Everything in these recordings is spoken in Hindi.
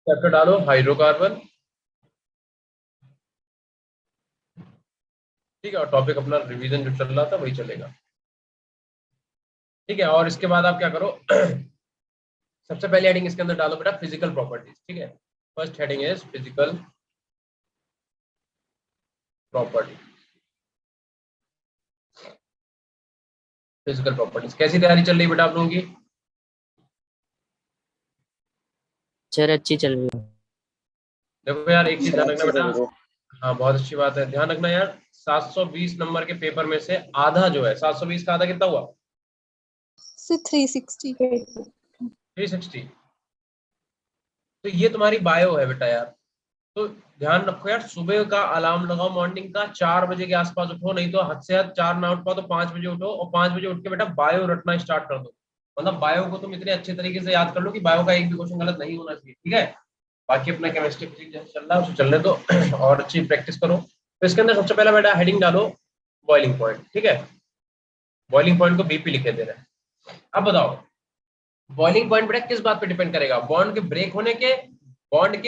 चैप्टर डालो हाइड्रोकार्बन। ठीक है, और टॉपिक अपना रिवीजन जो चल रहा था वही चलेगा। ठीक है, और इसके बाद आप क्या करो सबसे पहले हेडिंग इसके अंदर डालो बेटा फिजिकल प्रॉपर्टीज। ठीक है, first heading is physical property. Physical properties कैसी तैयारी चल रही है बेटा आप लोगों की? सर अच्छी चल रही है। देखो यार एक चीज ध्यान रखना अच्छे बेटा। चल रहे। हाँ बहुत अच्छी बात है, ध्यान रखना यार। 720 नंबर के पेपर में से आधा जो है, 720 का आधा कितना हुआ? 360। 360। तो ये तुम्हारी बायो है बेटा यार। तो ध्यान रखो यार, सुबह का अलार्म लगाओ, मॉर्निंग का 4 बजे के आसपास उठो, नहीं तो हद से हद 4 ना उठ पाओ तो 5 बजे उठो, और 5 बजे उठ के बेटा बायो रटना स्टार्ट कर दो। मतलब बायो को तुम इतने अच्छे तरीके से याद कर लो कि बायो का एक भी क्वेश्चन गलत नहीं होना चाहिए। ठीक है, बाकी अपना केमिस्ट्री फिजिक्स जैसे चल रहा है उसे चलने दो और अच्छी प्रैक्टिस करो। तो इसके अंदर सबसे पहला बेटा हेडिंग डालो बॉइलिंग पॉइंट। ठीक है, बॉइलिंग पॉइंट को बीपी लिखे दे रहे हैं। अब बताओ बॉइलिंग पॉइंट बेटा किस बात पे डिपेंड करेगा? बॉन्ड के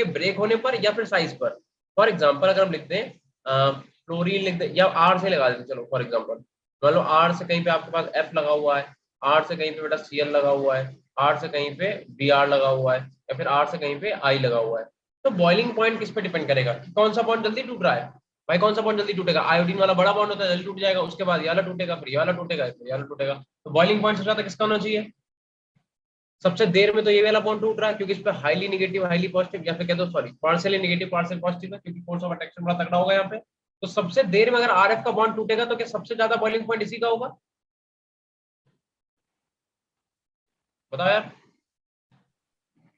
ब्रेक होने पर या फिर साइज पर। फॉर एग्जांपल अगर हम लिखते हैं फ्लोरीन लिख दे या आर से लगा देते, चलो फॉर एग्जांपल मान लो आर से कहीं पे आपके पास एफ लगा हुआ है, आर से कहीं पे बेटा सीएल लगा हुआ है, आर से कहीं पे बी आर लगा हुआ है, या फिर आर से कहीं पे आई लगा हुआ है। तो बॉइलिंग पॉइंट किस पे डिपेंड करेगा कि कौन सा बॉन्ड जल्दी टूट रहा है? भाई कौन सा बॉन्ड जल्दी टूटेगा? आयोडीन वाला बड़ा बॉन्ड होता है जल्दी टूट जाएगा, उसके बाद ये वाला टूटेगा, फिर ये वाला टूटेगा, फिर ये वाला टूटेगा। तो बॉइलिंग पॉइंट सबसे ज्यादा किसका होना चाहिए? सबसे देर में तो ये वाला बॉन्ड टूट रहा है क्योंकि इस पे हाईली नेगेटिव हाईली पॉजिटिव, या फिर कह दो sorry partially negative partial positive है, क्योंकि फोर्स ऑफ अट्रैक्शन बड़ा तगड़ा होगा यहाँ पे। तो सबसे देर में अगर आरएफ का बॉन्ड टूटेगा तो क्या सबसे ज्यादा बॉइलिंग पॉइंट इसी का होगा? बताओ यार,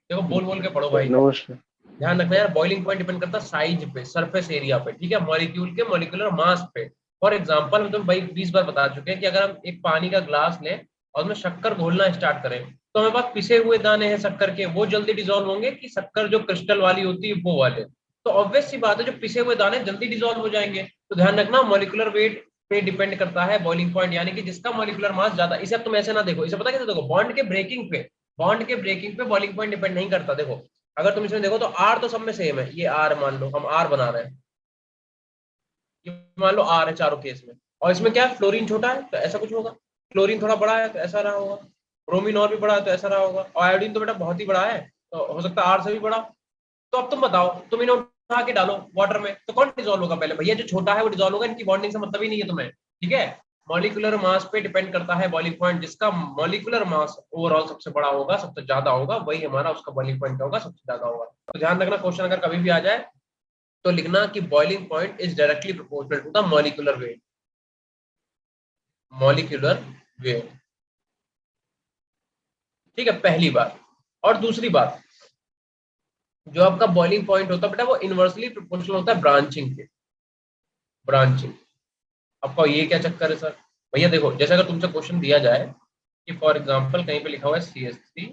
देखो बोल बोल के पढ़ो भाई। नमस्कार। ध्यान रखना यार, बॉइलिंग पॉइंट डिपेंड करता है साइज पे, सरफेस एरिया पे, ठीक है, मॉलिक्यूल के मॉलिक्यूलर मास पे। फॉर एग्जांपल हम तो भाई 20 बार बता चुके हैं कि अगर हम एक पानी का ग्लास लें और उसमें शक्कर घोलना स्टार्ट करें तो हमारे पास पिसे हुए दाने हैं शक्कर के, वो जल्दी डिजोल्व होंगे कि शक्कर जो क्रिस्टल वाली होती है वो वाले? तो ऑब्वियस सी बात है जो पिसे हुए दाने जल्दी डिजोल्व हो जाएंगे। तो ध्यान रखना मॉलिक्यूलर वेट पे डिपेंड करता है बॉइलिंग पॉइंट, यानी कि जिसका मॉलिक्यूलर मास ज्यादा। इसे अब तुम ऐसे ना देखो, इसे पता कैसे देखो, बॉन्ड के ब्रेकिंग पे बॉइलिंग पॉइंट डिपेंड नहीं करता। देखो अगर तुम इसमें देखो तो आर तो सब में सेम है, ये आर मान लो हम आर बना रहे हैं, ये मान लो आर है चारों केस में। और इसमें क्या है, फ्लोरीन छोटा है तो ऐसा कुछ होगा, फ्लोरीन थोड़ा बड़ा है तो ऐसा रहा होगा, ब्रोमीन और भी बड़ा है तो ऐसा रहा होगा, और आयोडीन तो बेटा बहुत ही बड़ा है तो हो सकता है आर से भी बड़ा। तो अब तुम बताओ, तुम इन्हें उठा के डालो वाटर में तो कौन डिजोल्व होगा? पहले भैया जो छोटा है वो डिजोल्व होगा, इनकी बॉन्डिंग से मतलब ही नहीं है तुम्हें। ठीक है, मॉलिक्यूलर मास पे डिपेंड करता है बॉइलिंग पॉइंट, जिसका मॉलिक्यूलर मास ओवरऑल सबसे बड़ा होगा, सबसे ज्यादा होगा, वही हमारा उसका बॉइलिंग पॉइंट होगा, सबसे ज्यादा होगा। तो ध्यान रखना, क्वेश्चन अगर कभी भी आ जाए तो लिखना कि boiling point is directly proportional to the molecular weight. Molecular weight, ठीक है, पहली बात। और दूसरी बात, जो आपका बॉइलिंग पॉइंट होता है बेटा वो इनवर्सली प्रोपोर्शनल होता है ब्रांचिंग के। ब्रांचिंग, आपका ये क्या चक्कर है सर? भैया देखो जैसे अगर तुमसे क्वेश्चन दिया जाए कि फॉर एग्जांपल कहीं पे लिखा हुआ है CH3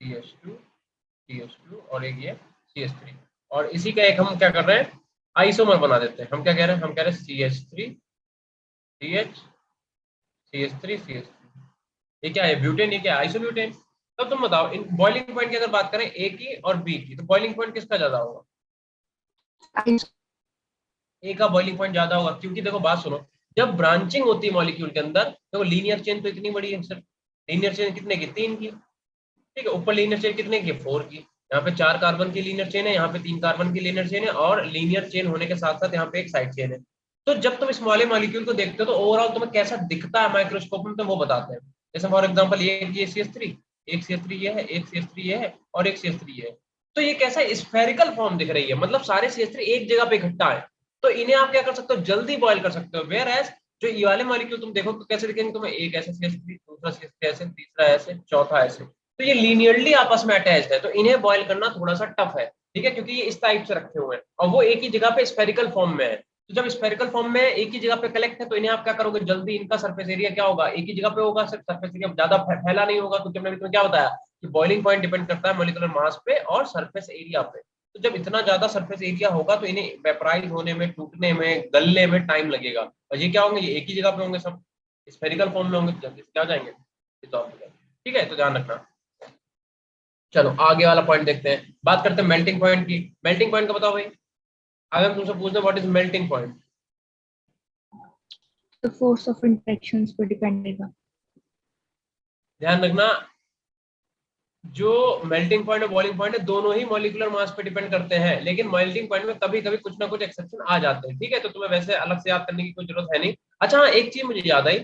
CH2 CH2 और एक ये CH3, और इसी का एक हम क्या कर रहे हैं, आइसोमर बना देते हैं। हम क्या कह रहे हैं, हम कह रहे हैं CH3 CH CH3 CH3, ये क्या है, ब्यूटेन, ये क्या है, आइसोब्यूटेन। तब तुम बताओ इन बॉइलिंग पॉइंट की अगर बात करें ए की और बी की, तो बॉइलिंग पॉइंट किसका ज्यादा होगा? ए का बॉइलिंग पॉइंट ज्यादा होगा, क्योंकि देखो बात सुनो, जब ब्रांचिंग होती है मॉलिक्यूल के अंदर तो लीनियर चेन तो इतनी बड़ी है सर, लीनियर चेन कितने की, 3 की। ठीक है, ऊपर लीनियर चेन कितने की, 4 की। यहाँ पे 4 कार्बन की लीनियर चेन है, यहाँ पे 3 कार्बन की लीनियर चेन है, और लीनियर चेन होने के साथ साथ यहाँ पे एक साइड चेन है। तो जब तुम इस वाले मॉलिक्यूल को देखते हो तो ओवरऑल तुम्हें कैसा दिखता है माइक्रोस्कोप में, तो वो बताते हैं। जैसे फॉर एग्जाम्पल ये CH3, एक CH3 ये है, एक CH3 ये है, और एक CH3 ये है। तो ये कैसा स्फेरिकल फॉर्म दिख रही है, मतलब सारे CH3 एक जगह पे इकट्ठा है। तो इन्हें आप क्या कर सकते हो, जल्दी बॉयल कर सकते हो। वेयर एज जो ये वाले मॉलिक्यूल तुम देखो तो कैसे दिखेंगे तुम्हें, एक ऐसे CH3, दूसरा CH3 ऐसे, तीसरा ऐसे, चौथा ऐसे। तो ये लीनियरली आपस में अटैच्ड है, तो इन्हें बॉयल करना थोड़ा सा टफ है। ठीक है, क्योंकि ये इस टाइप से रखे हुए हैं और वो एक ही जगह पे स्फेरिकल फॉर्म में है। तो जब स्फेरिकल फॉर्म में एक ही जगह पे कलेक्ट है तो इन्हें आप क्या करोगे, जल्दी इनका सरफेस एरिया क्या होगा, एक ही जगह पे होगा, सिर्फ सरफेस एरिया ज्यादा फैला नहीं होगा, क्योंकि हमने तुम्हें क्या बताया कि बॉइलिंग पॉइंट डिपेंड करता है मॉलिक्यूलर मास पे और सरफेस एरिया पे। तो जब इतना ज्यादा सरफेस एरिया होगा तो इन्हें वेपराइज होने में, टूटने में, गलने में टाइम लगेगा। और ये क्या होंगे, ये एक ही जगह पे होंगे, सब स्फेरिकल फॉर्म में होंगे, तो जल्दी से क्या हो जाएंगे, dissolve हो जाएंगे। ठीक है, तो ध्यान रखना। चलो आगे वाला पॉइंट देखते हैं, बात करते हैं मेल्टिंग पॉइंट की। मेल्टिंग पॉइंट का बताओ भाई, अगर हम तुमसे पूछना what is melting point. The force of interactions पे डिपेंड रहेगा। ध्यान रखना, जो मेल्टिंग पॉइंट और बॉइलिंग पॉइंट है दोनों ही मॉलिक्यूलर मास पे डिपेंड करते हैं, लेकिन मेल्टिंग पॉइंट में कभी कभी कुछ ना कुछ एक्सेप्शन आ जाते हैं, ठीक है, तो तुम्हें वैसे अलग से याद करने की कोई जरूरत है नहीं। अच्छा हाँ, एक चीज मुझे याद आई,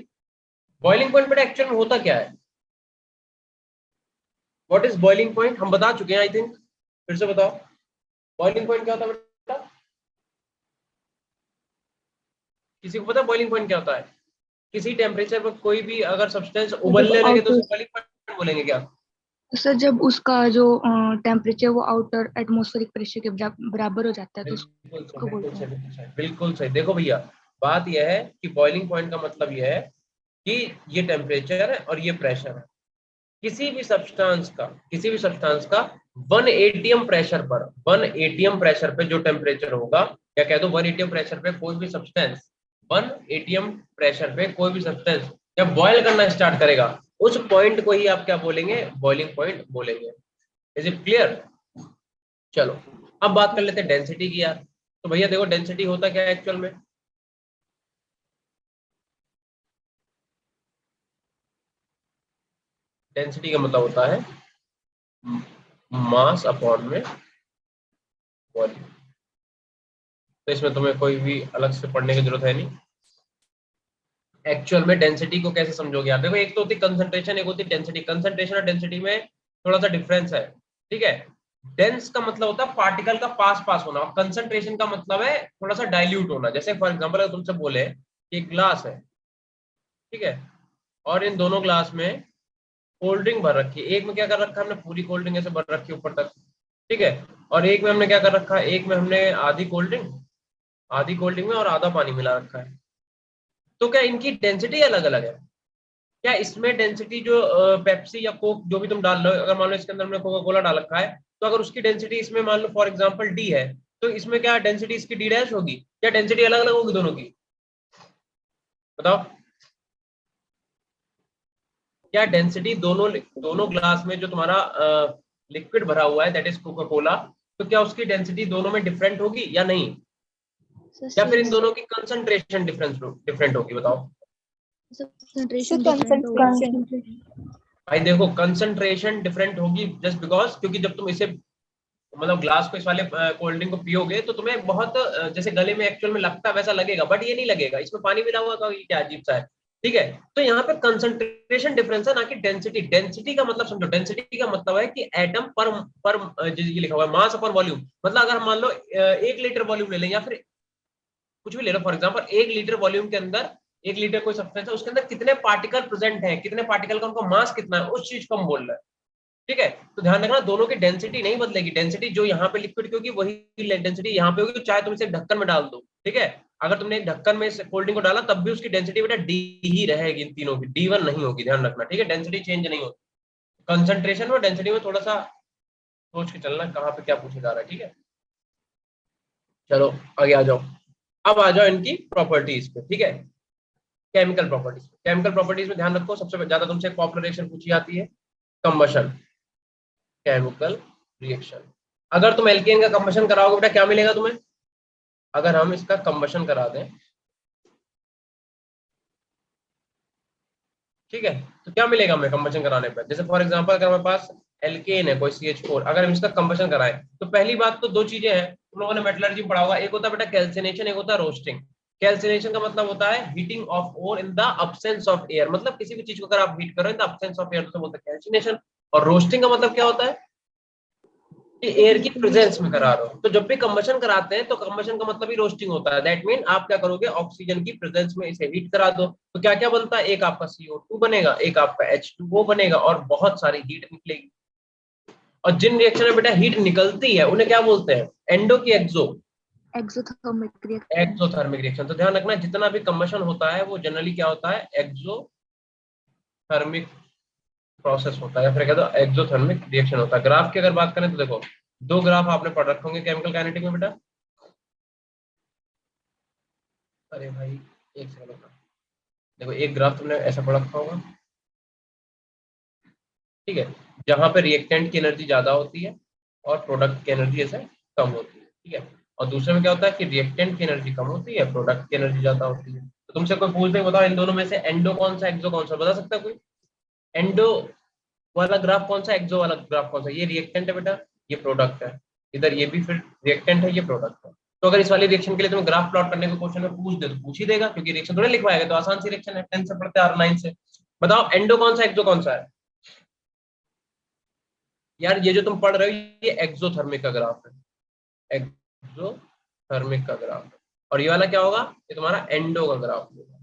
बॉइलिंग पॉइंट बेटा एक्चुअल में होता क्या है, व्हाट इज बॉइलिंग पॉइंट हम बता चुके हैं आई थिंक, फिर से बताओ बॉइलिंग पॉइंट क्या होता है बेटा, किसी को पता है बॉइलिंग पॉइंट क्या होता है? किसी टेम्परेचर पर कोई भी अगर सब्सटेंस जब उबलने लगे तो उसे आउटर बॉइलिंग पॉइंट बोलेंगे क्या? सर, जब उसका जो टेम्परेचर वो आउटर एटमॉस्फेरिक प्रेशर के बराबर हो जाता है तो बिल्कुल सही, उसको बिल्कुल बोलते सही, हैं। बिल्कुल सही, बिल्कुल सही। देखो भैया, बात यह है कि बॉइलिंग पॉइंट का मतलब यह है कि ये टेम्परेचर है और ये प्रेशर है, किसी भी सब्सटेंस का 1 एटीएम प्रेशर पर, 1 एटीएम प्रेशर पे जो टेम्परेचर होगा, या कह दो 1 एटीएम प्रेशर पे कोई भी सब्सटेंस, 1 एटीएम प्रेशर पे कोई भी सब्सटेंस जब बॉयल करना स्टार्ट करेगा, उस पॉइंट को ही आप क्या बोलेंगे, बॉइलिंग पॉइंट बोलेंगे। Is it clear? चलो अब बात कर लेते हैं डेंसिटी की यार। तो भैया देखो डेंसिटी होता क्या है एक्चुअल में, डेंसिटी का मतलब होता है मास अपॉन में वॉल्यूम। तो इसमें तुम्हें कोई भी अलग से पढ़ने की जरूरत है नहीं। एक्चुअल में डेंसिटी को कैसे समझोगे आप, देखो एक तो होती कंसंट्रेशन, एक होती डेंसिटी। कंसंट्रेशन और डेंसिटी में थोड़ा सा डिफरेंस है, ठीक है। डेंस का मतलब होता है पार्टिकल का पास पास होना, और कंसंट्रेशन का मतलब है थोड़ा सा डाइल्यूट होना। जैसे फॉर एग्जांपल अगर तुमसे बोले कि एक ग्लास है, ठीक है, और इन दोनों ग्लास में कोल्ड ड्रिंक भर रखी है, एक में क्या कर रखा है हमने, पूरी कोल्ड ड्रिंक ऐसे भर रखी है ऊपर तक, ठीक है, और एक में हमने क्या कर रखा है, एक में हमने आधी कोल्ड ड्रिंक में और आधा पानी मिला रखा है। तो क्या इनकी डेंसिटी अलग अलग है? क्या इसमें डेंसिटी जो पेप्सी या कोक जो भी तुम डाल रहे हो, अगर मान लो इसके अंदर हमने कोका कोला डाल रखा है, तो अगर उसकी डेंसिटी इसमें मान लो फॉर एग्जांपल डी है, तो इसमें क्या डेंसिटी इसकी डी डैश होगी? क्या डेंसिटी अलग अलग होगी दोनों की? बताओ, क्या डेंसिटी दोनों दोनों ग्लास में जो तुम्हारा लिक्विड भरा हुआ है दैट इज कोका कोला, तो क्या उसकी डेंसिटी दोनों में डिफरेंट होगी या नहीं? या फिर इन दोनों की कंसंट्रेशन डिफरेंट होगी? बताओ कंसंट्रेशन डिफरेंट होगा। भाई। देखो कंसंट्रेशन डिफरेंट होगी जस्ट बिकॉज, क्योंकि जब तुम इसे मतलब ग्लास को इस वाले कोल्ड ड्रिंक को पियोगे तो तुम्हें बहुत जैसे गले में एक्चुअल में लगता है वैसा लगेगा, बट ये नहीं लगेगा, इसमें पानी मिला हुआ तो ये क्या अजीब सा है, ठीक है। तो यहाँ पे कंसंट्रेशन डिफरेंस है ना कि डेंसिटी। डेंसिटी का मतलब समझो, डेंसिटी का मतलब है कि एटम पर ये लिखा हुआ है मास अपॉन वॉल्यूम। मतलब अगर हम मान लो 1 लीटर वॉल्यूम ले लें, या फिर कुछ भी ले लो, फॉर एग्जांपल 1 लीटर वॉल्यूम के अंदर, 1 लीटर कोई सब्सटेंस है उसके अंदर कितने पार्टिकल प्रेजेंट हैं, कितने पार्टिकल का उनका मास कितना है, उस चीज को हम बोल रहे हैं, ठीक है। तो ध्यान रखना दोनों की डेंसिटी नहीं बदलेगी, डेंसिटी जो यहाँ पे लिक्विड की होगी वही डेंसिटी यहाँ पे होगी, चाहे तुम इसे ढक्कन में डाल दो, ठीक है। अगर तुमने एक ढक्कन में कोल्ड ड्रिंक को डाला तब भी उसकी डेंसिटी बेटा डी ही रहेगी, इन तीनों की D1 नहीं होगी, ध्यान रखना, ठीक है। डेंसिटी चेंज नहीं होती, कंसंट्रेशन और डेंसिटी में थोड़ा सा सोच के चलना कहाँ पे क्या पूछा जा रहा है, ठीक है। चलो आगे आ जाओ, अब आ जाओ इनकी प्रॉपर्टीज पे, ठीक है। केमिकल प्रॉपर्टीज, केमिकल प्रॉपर्टीज में ध्यान रखो सबसे ज्यादा तुमसे पॉपुलर रिएक्शन पूछी जाती है, कंबशन, केमिकल रिएक्शन। अगर तुम एल्केन का कंबशन कराओगे बेटा क्या मिलेगा तुम्हें? अगर हम इसका कंबशन करा दें, ठीक है, तो क्या मिलेगा हमें कंबशन कराने पर? जैसे फॉर एग्जांपल अगर हमारे पास एल्केन है कोई CH4, अगर हम इसका कंबशन कराएं तो पहली बात तो दो चीजें हैं, तुम लोगों ने मेटलर्जी पढ़ा होगा, एक होता है बेटा कैल्सिनेशन, एक होता है रोस्टिंग। कैल्सिनेशन का मतलब होता है heating of or in the absence of air, मतलब किसी भी चीज को अगर आप हीट करो in the absence of air तो बोलते हैं कैल्सिनेशन। और रोस्टिंग का मतलब क्या होता है कि एयर की प्रेजेंस में करा रहे हो। तो जब भी कंबशन कराते हैं तो कंबशन का मतलब ही रोस्टिंग होता है, दैट मीन आप क्या करोगे, ऑक्सीजन की प्रेजेंस में इसे हीट करा दो, तो क्या क्या बनता है, एक आपका CO2 बनेगा, एक आपका H2O बनेगा, और बहुत सारी हीट निकलेगी। और जिन रिएक्शन में बेटा हीट निकलती है उन्हें क्या बोलते हैं, एंडो की exo? Exothermic reaction. Exothermic reaction. तो ध्यान रखना जितना भी कंबशन होता है वो जनरली क्या होता है, एक्सोथर्मिक प्रोसेस होता है, या फिर कह दो एक्सोथर्मिक रिएक्शन होता है। ग्राफ की अगर बात करें तो देखो दो ग्राफ आपने पढ़ रखे होंगे केमिकल काइनेटिक में बेटा। अरे भाई एक सेकंड रुकना। देखो एक ग्राफ तुमने ऐसा पढ़ रखा होगा, ठीक है, जहां पे रिएक्टेंट की एनर्जी ज्यादा होती है और प्रोडक्ट की एनर्जी ऐसे कम होती है। ठीक है, और दूसरे में क्या होता है कि रिएक्टेंट की एनर्जी कम होती है, प्रोडक्ट की एनर्जी ज्यादा होती है। तो तुमसे कोई पूछ दे बताओ इन दोनों में से एंडो कौन सा एक्सो कौन सा, बता सकता है कोई? एंडो वाला ग्राफ कौन सा, एक्सो वाला ग्राफ कौन सा? ये रिएक्टेंट है बेटा, ये प्रोडक्ट है। इधर ये भी फिर रिएक्टेंट है, ये प्रोडक्ट है। तो अगर इस वाली रिएक्शन के लिए तुम्हें ग्राफ प्लॉट करने को क्वेश्चन में पूछ दे तो पूछ ही देगा, क्योंकि रिएक्शन थोड़ा लिखवाएगा, तो आसान सी रिएक्शन है, 10 से पढ़ते आ 9 से। बताओ एंडो कौन सा, एक्सो कौन सा है? यार ये जो तुम पढ़ रहे हो ये एक्सोथर्मिक का ग्राफ है, एक्सोथर्मिक का ग्राफ है। और ये वाला क्या होगा, ये तुम्हारा एंडो का ग्राफ होगा।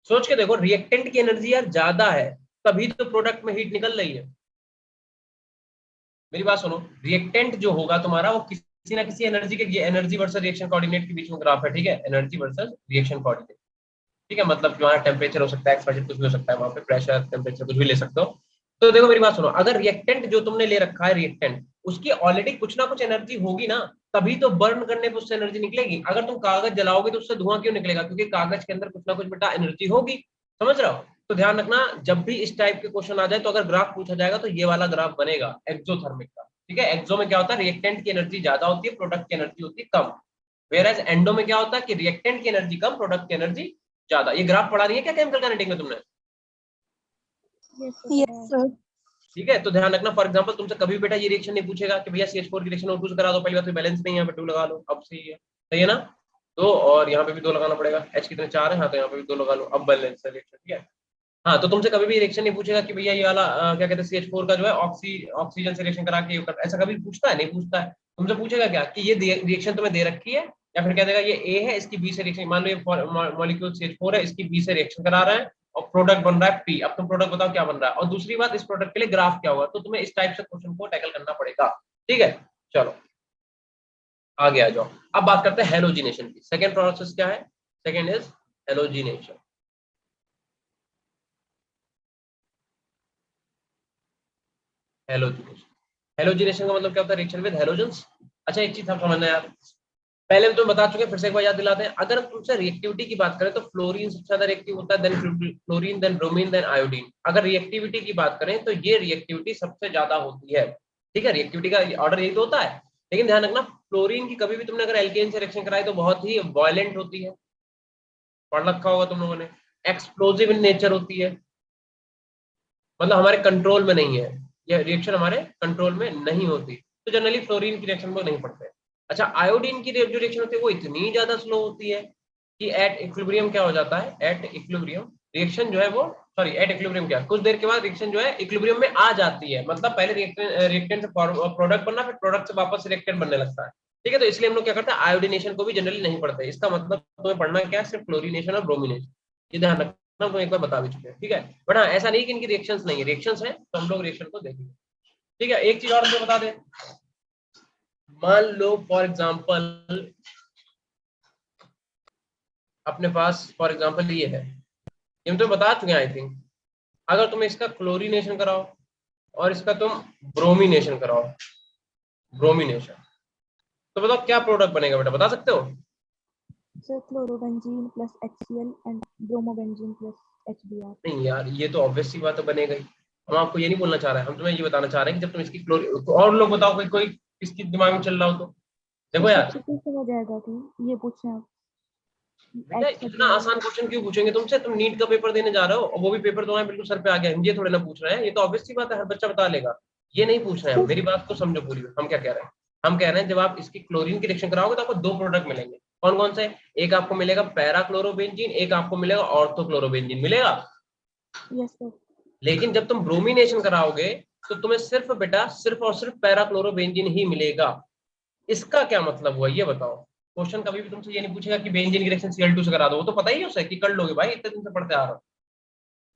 सोच के देखो, रिएक्टेंट की एनर्जी यार ज्यादा है, तभी तो प्रोडक्ट में हीट निकल रही है। मेरी बात सुनो, रिएक्टेंट जो होगा तुम्हारा वो किसी ना किसी एनर्जी के, ये एनर्जी वर्सेस रिएक्शन कोऑर्डिनेट के बीच में ग्राफ है। ठीक है, एनर्जी वर्सेस रिएक्शन कोऑर्डिनेट। ठीक है, मतलब तुम्हारा टेम्परेचर हो सकता है, एक्सप्रेशन कुछ भी हो सकता है, वहां पे प्रेशर टेम्परेचर कुछ भी ले सकते हो। तो देखो मेरी बात सुनो, अगर रिएक्टेंट जो तुमने ले रखा है रिएक्टेंट, उसकी ऑलरेडी कुछ ना कुछ एनर्जी होगी ना, तभी तो बर्न करने पे उससे एनर्जी निकलेगी। अगर तुम कागज जलाओगे तो उससे धुआं क्यों निकलेगा? क्योंकि कागज के अंदर कुछ ना कुछ बेटा एनर्जी होगी। समझ रहे हो? तो ध्यान रखना, जब भी इस टाइप के क्वेश्चन आ जाए तो अगर ग्राफ पूछा जाएगा तो ये वाला ग्राफ बनेगा एक्सोथर्मिक का। ठीक है, एक्सो में क्या होता है, रिएक्टेंट की एनर्जी ज्यादा होती है, प्रोडक्ट की एनर्जी होती है कम। वेयर एंडो में क्या होता है कि रिएक्टेंट की एनर्जी कम, प्रोडक्ट की एनर्जी ज्यादा। ये ग्राफ पढ़ा नहीं है क्या केमिकल काइनेटिक में तुमने? Yes sir. ठीक है, तो ध्यान रखना, फॉर एग्जांपल तुमसे कभी बेटा ये रिएक्शन नहीं पूछेगा कि भैया CH4 की रिएक्शन O2 से करा दो, पहली बात तो बैलेंस नहीं है, यहाँ पे 2 लगा लो, अब सही है ना? दो, और यहाँ पे भी 2 लगाना पड़ेगा, H कितने 4 है, हाँ तो यहाँ पे भी 2 लगा लो, अब बैलेंस है रिएक्शन। ठीक है, हाँ तो तुमसे कभी भी रिएक्शन नहीं पूछेगा कि भैया ये वाला क्या कहते हैं CH4 का जो है ऑक्सीजन से रिएक्शन करा के ये करता है, ऐसा कभी पूछता है? नहीं पूछता है। तुमसे पूछेगा क्या कि ये रिएक्शन तुम्हें दे रखी है, या फिर कह देगा ये A है, इसकी B से रिएक्शन, मान लो ये मॉलिक्यूल CH4 है, इसकी B से रिएक्शन करा रहा है और प्रोडक्ट बन रहा है P। अब तुम प्रोडक्ट बताओ क्या बन रहा है, और दूसरी बात इस प्रोडक्ट के लिए ग्राफ क्या होगा। तो तुम्हें इस टाइप से क्वेश्चन को टैकल करना पड़ेगा। ठीक है, चलो आगे आ जाओ। अब बात करते हैं हेलोजिनेशन की। सेकेंड प्रोसेस क्या है? Second is halogenation. Halogenation, halogenation का मतलब क्या होता है? Reaction with halogens. अच्छा एक चीज हम समझना यार, पहले तो बता चुके, फिर से एक बार याद दिलाते हैं। अगर तुमसे रिएक्टिविटी की बात करें तो फ्लोरीन सबसे ज्यादा रिएक्टिव होता है, then fluorine, then bromine, then iodine. अगर रिएक्टिविटी की बात करें तो ये रिएक्टिविटी सबसे ज्यादा होती है। ठीक है, रिएक्टिविटी का ऑर्डर यही तो होता है। लेकिन ध्यान रखना, फ्लोरीन की कभी भी तुमने अगर एल्केन से रिएक्शन कराई तो बहुत ही वायलेंट होती है, पढ़ रखा होगा तुम लोगों ने। एक्सप्लोजिव इन नेचर होती है, मतलब हमारे कंट्रोल में नहीं है, ये रिएक्शन हमारे कंट्रोल में नहीं होती। तो जनरली फ्लोरीन की रिएक्शन को नहीं पढ़ते। अच्छा, आयोडीन की जो रिएक्शन होती है वो इतनी ज्यादा स्लो होती है कि एट इक्विलिब्रियम क्या हो जाता है, एट इक्विलिब्रियम रिएक्शन जो है वो, सॉरी एट इक्विलिब्रियम क्या, कुछ देर के बाद रिएक्शन जो है इक्विलिब्रियम में आ जाती है। मतलब पहले रिएक्टेंट से प्रोडक्ट बनना, फिर प्रोडक्ट से वापस रिएक्टेंट बनने लगता है। ठीक है, तो इसलिए हम लोग क्या करते हैं, आयोडीनेशन को भी जनरली नहीं पढ़ते। इसका मतलब तुम्हें पढ़ना क्या है, सिर्फ क्लोरीनेशन और ब्रोमिनेशन। ये ध्यान रखना, तो एक बार बता भी चुके हैं। ठीक है, बट हाँ ऐसा नहीं कि इनकी रिएक्शंस नहीं है, रिएक्शंस हैं, तो हम लोग रिएक्शन को देखेंगे। ठीक है, एक चीज और मुझे बता दें, मान लो फॉर एग्जांपल अपने पास फॉर एग्जांपल ये है, ये हम तुम्हें बता चुके हैं आई थिंक। अगर तुम इसका क्लोरीनेशन कराओ और इसका तुम ब्रोमिनेशन कराओ, ब्रोमिनेशन, तो बताओ क्या प्रोडक्ट बनेगा बेटा, बता सकते हो? Sir chlorobenzene plus HCl and bromobenzene plus HBr। नहीं यार, ये तो ऑब्वियस सी बात है, बनेगा ही। हम आपको ये नहीं बोलना चाह रहे हैं, हम तुम्हें ये बताना चाह रहे हैं कि जब तुम इसकी तो और लोग बताओ, कोई किसकी दिमाग में चल रहा हो तो देखो यार। सबसे समझ आएगा कि ये पूछे आप बेटा इतना आसान क्वेश्चन क्यों पूछेंगे तुमसे? तुम नीट का पेपर देने जा रहे हो और वो भी पेपर तुम्हारे बिल्कुल सर पे आ गया, हम ये थोड़े ना पूछ रहे हैं, ये तो ऑब्वियस सी बात है, हर बच्चा बता लेगा। ये नहीं पूछ रहे हैं हम, मेरी बात को समझो पूरी। हम क्या कह रहे हैं, हम कह रहे हैं जब आप इसकी क्लोरीन की रिएक्शन कराओगे तो आपको 2 प्रोडक्ट मिलेंगे। कौन कौन से? एक आपको मिलेगा पैराक्लोरोबेंजीन, एक आपको मिलेगा ऑर्थोक्लोरोबेंजीन मिलेगा। Yes sir. लेकिन जब तुम ब्रोमिनेशन कराओगे तो तुम्हें सिर्फ बेटा सिर्फ और सिर्फ पैराक्लोरोबेंजीन ही मिलेगा। इसका क्या मतलब हुआ ये बताओ? क्वेश्चन कभी भी तुमसे ये नहीं पूछेगा कि बेंजीन की रिएक्शन Cl2 से करा दो, वो तो पता ही है उसे कि कर लोगे भाई, इतने दिन से पढ़ते आ रहा हो।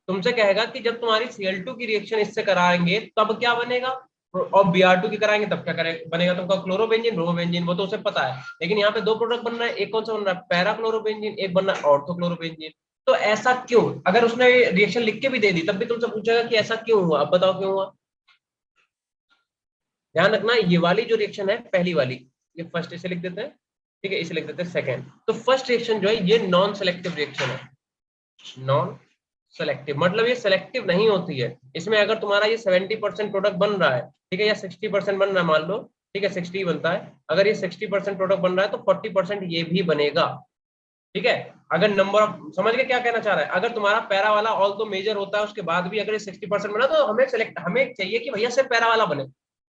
तुमसे कहेगा कि जब तुम्हारी Cl2 की रिएक्शन इससे कराएंगे तब क्या बनेगा, और Br2 की कराएंगे तब क्या बनेगा तुमका, क्लोरोबेंजीन ब्रोमोबेंजीन, वो तो उसे पता है। लेकिन यहाँ पे 2 प्रोडक्ट बन रहा है, एक कौन सा बन रहा है, पैराक्लोरोबेंजीन, एक बन रहा है ऑर्थोक्लोरोबेंजीन। तो ऐसा क्यों? अगर उसने रिएक्शन लिख के भी दे दी तब भी तुमसे पूछेगा कि ऐसा क्यों हुआ, अब बताओ क्यों हुआ। ध्यान रखना, ये वाली जो रिएक्शन है पहली वाली, ये फर्स्ट इसे लिख देते हैं, ठीक है, इसे लिख देते हैं सेकंड। तो फर्स्ट रिएक्शन जो है ये नॉन सेलेक्टिव रिएक्शन है, नॉन सेलेक्टिव मतलब ये सेलेक्टिव नहीं होती है। इसमें अगर तुम्हारा ये 70% प्रोडक्ट बन रहा है, ठीक है, या 60% बन रहा है, मान लो, ठीक है 60 बनता है, अगर ये 60% प्रोडक्ट बन रहा है तो 40% ये भी बनेगा, ठीक है। अगर नंबर ऑफ, समझ गए क्या कहना चाह रहा है, अगर तुम्हारा पैरा वाला ऑल तो मेजर होता है उसके बाद भी अगर ये 60% बना तो हमें चाहिए कि भैया सिर्फ पैरा वाला बने,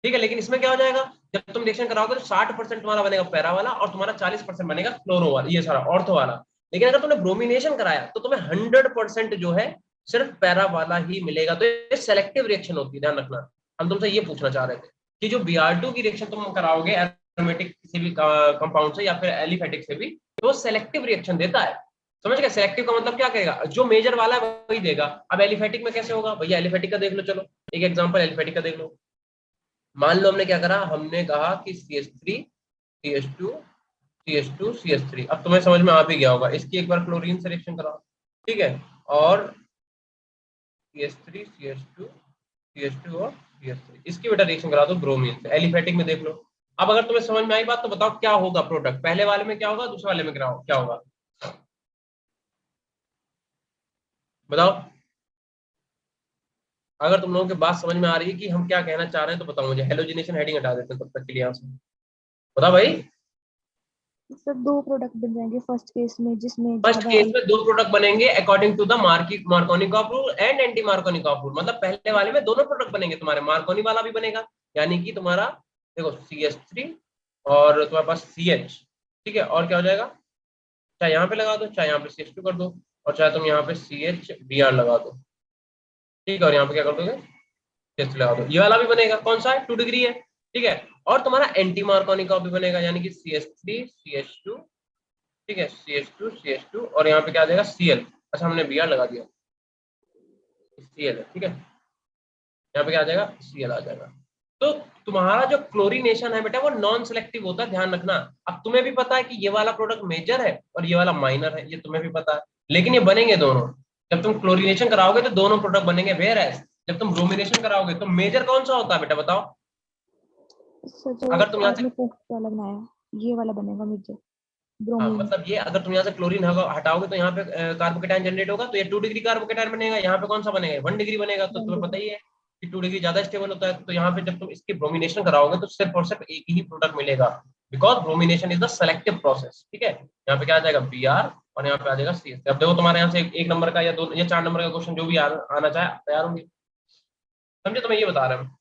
ठीक है। लेकिन इसमें क्या हो जाएगा, जब तुम रिएक्शन कराओगे तो 60% तुम्हारा बनेगा पैरा वाला और तुम्हारा 40% बनेगा फ्लोरो वाला, ये सारा ऑर्थो वाला। लेकिन अगर तुमने ब्रोमिनेशन कराया तो तुम्हें 100% जो है सिर्फ पैरा वाला ही मिलेगा। तो ये सेलेक्टिव रिएक्शन होती है, ध्यान रखना। हम तुमसे ये पूछना चाह रहे थे कि जो Br2 की रिएक्शन तुम कराओगे एरोमेटिक किसी भी कंपाउंड से या फिर एलिफेटिक से भी, तो सेलेक्टिव रिएक्शन देता है। समझ गए, सेलेक्टिव का मतलब क्या करेगा, जो मेजर वाला है वही देगा। अब एलिफेटिक में कैसे होगा भैया, एलिफेटिक का देख लो, चलो एक एग्जांपल एलिफेटिक का देख लो। मान लो हमने क्या करा, हमने कहा कि CH3 CH2 CH2 CH3। अब तुम्हें समझ में आ भी गया होगा, इसकी एक बार क्लोरीन से रिएक्शन कराओ, ठीक है, और CH3 CH2 CH2 और CH3, इसकी बेटा रिएक्शन करा दो ब्रोमीन से, एलिफेटिक में देख लो। अब अगर तुम्हें समझ में आई बात तो बताओ क्या होगा प्रोडक्ट, पहले वाले में क्या होगा, दूसरे वाले में क्या होगा, बताओ। अगर तुम लोगों की बात समझ में आ रही है कि हम क्या कहना चाह रहे हैं तो बताओ मुझे। हेलोजिनेशन हेडिंग हटा देते हैं तब तक के लिए यहाँ से, बताओ भाई। सर दो प्रोडक्ट बन जाएंगे फर्स्ट केस में, जिसमें फर्स्ट ज्यादा केस में दो प्रोडक्ट बनेंगे according to the Markovnikov rule and anti Markovnikov rule. मतलब पहले वाले में दोनों प्रोडक्ट बनेंगे, तुम्हारे मार्कोनी वाला भी बनेगा, यानी कि तुम्हारा देखो CH3 और तुम्हारे पास CH, ठीक है, और क्या हो जाएगा, चाहे यहाँ पे लगा दो, चाहे यहाँ पे CH2 कर दो, और चाहे तुम यहाँ पे CHBr लगा दो, ठीक है, और यहाँ पे क्या कर दोगे, CH लगा दो, ये वाला भी बनेगा, कौन सा है, 2 डिग्री है, ठीक है। और तुम्हारा एंटी मार्कोनिकॉफ भी बनेगा, यानी कि CH3 CH2, ठीक है, CH2 और यहाँ पे क्या आ जाएगा Cl। अच्छा हमने Br लगा दिया, Cl है, ठीक है, यहाँ पे क्या आ जाएगा Cl आ जाएगा। तो तुम्हारा जो क्लोरीनेशन है बेटा वो नॉन सेलेक्टिव होता है, ध्यान रखना। अब तुम्हें भी पता है कि ये वाला प्रोडक्ट मेजर है और ये वाला माइनर है, ये तुम्हें भी पता है, लेकिन ये बनेंगे दोनों। जब तुम क्लोरीनेशन कराओगे तो दोनों प्रोडक्ट बनेंगे, वेयर एज जब तुम ब्रोमिनेशन कराओगे तो मेजर कौन सा होता है बेटा, बताओ। सर जो अगर तुम यहाँ से, आपने पोस्ट वाला बनाया ये वाला बनेगा मेजर, हाँ ब्रोमीन। मतलब ये अगर तुम यहाँ से क्लोरीन हटाओगे तो यहाँ पे कार्बोकेटाइन जनरेट होगा, तो ये 2 डिग्री कार्बोकेटाइन बनेगा, यहाँ पे कौन सा बनेगा 1 डिग्री बनेगा। तो 1 तुम्हें पता डिग्री। ही है कि 2 डिग्री ज्यादा स्टेबल होता है। तो यहाँ पे जब तुम इसकी ब्रोमिनेशन कराओगे तो सिर्फ और सिर्फ एक ही प्रोडक्ट मिलेगा, because bromination is the selective process, ठीक है। यहाँ पे क्या आ जाएगा Br और यहाँ पे आ जाएगा CH। अब देखो तुम्हारे यहाँ से एक नंबर का या 2 या 4 नंबर का क्वेश्चन जो भी आना चाहे तैयार होंगे, समझे, तो मैं ये बता रहा हूँ,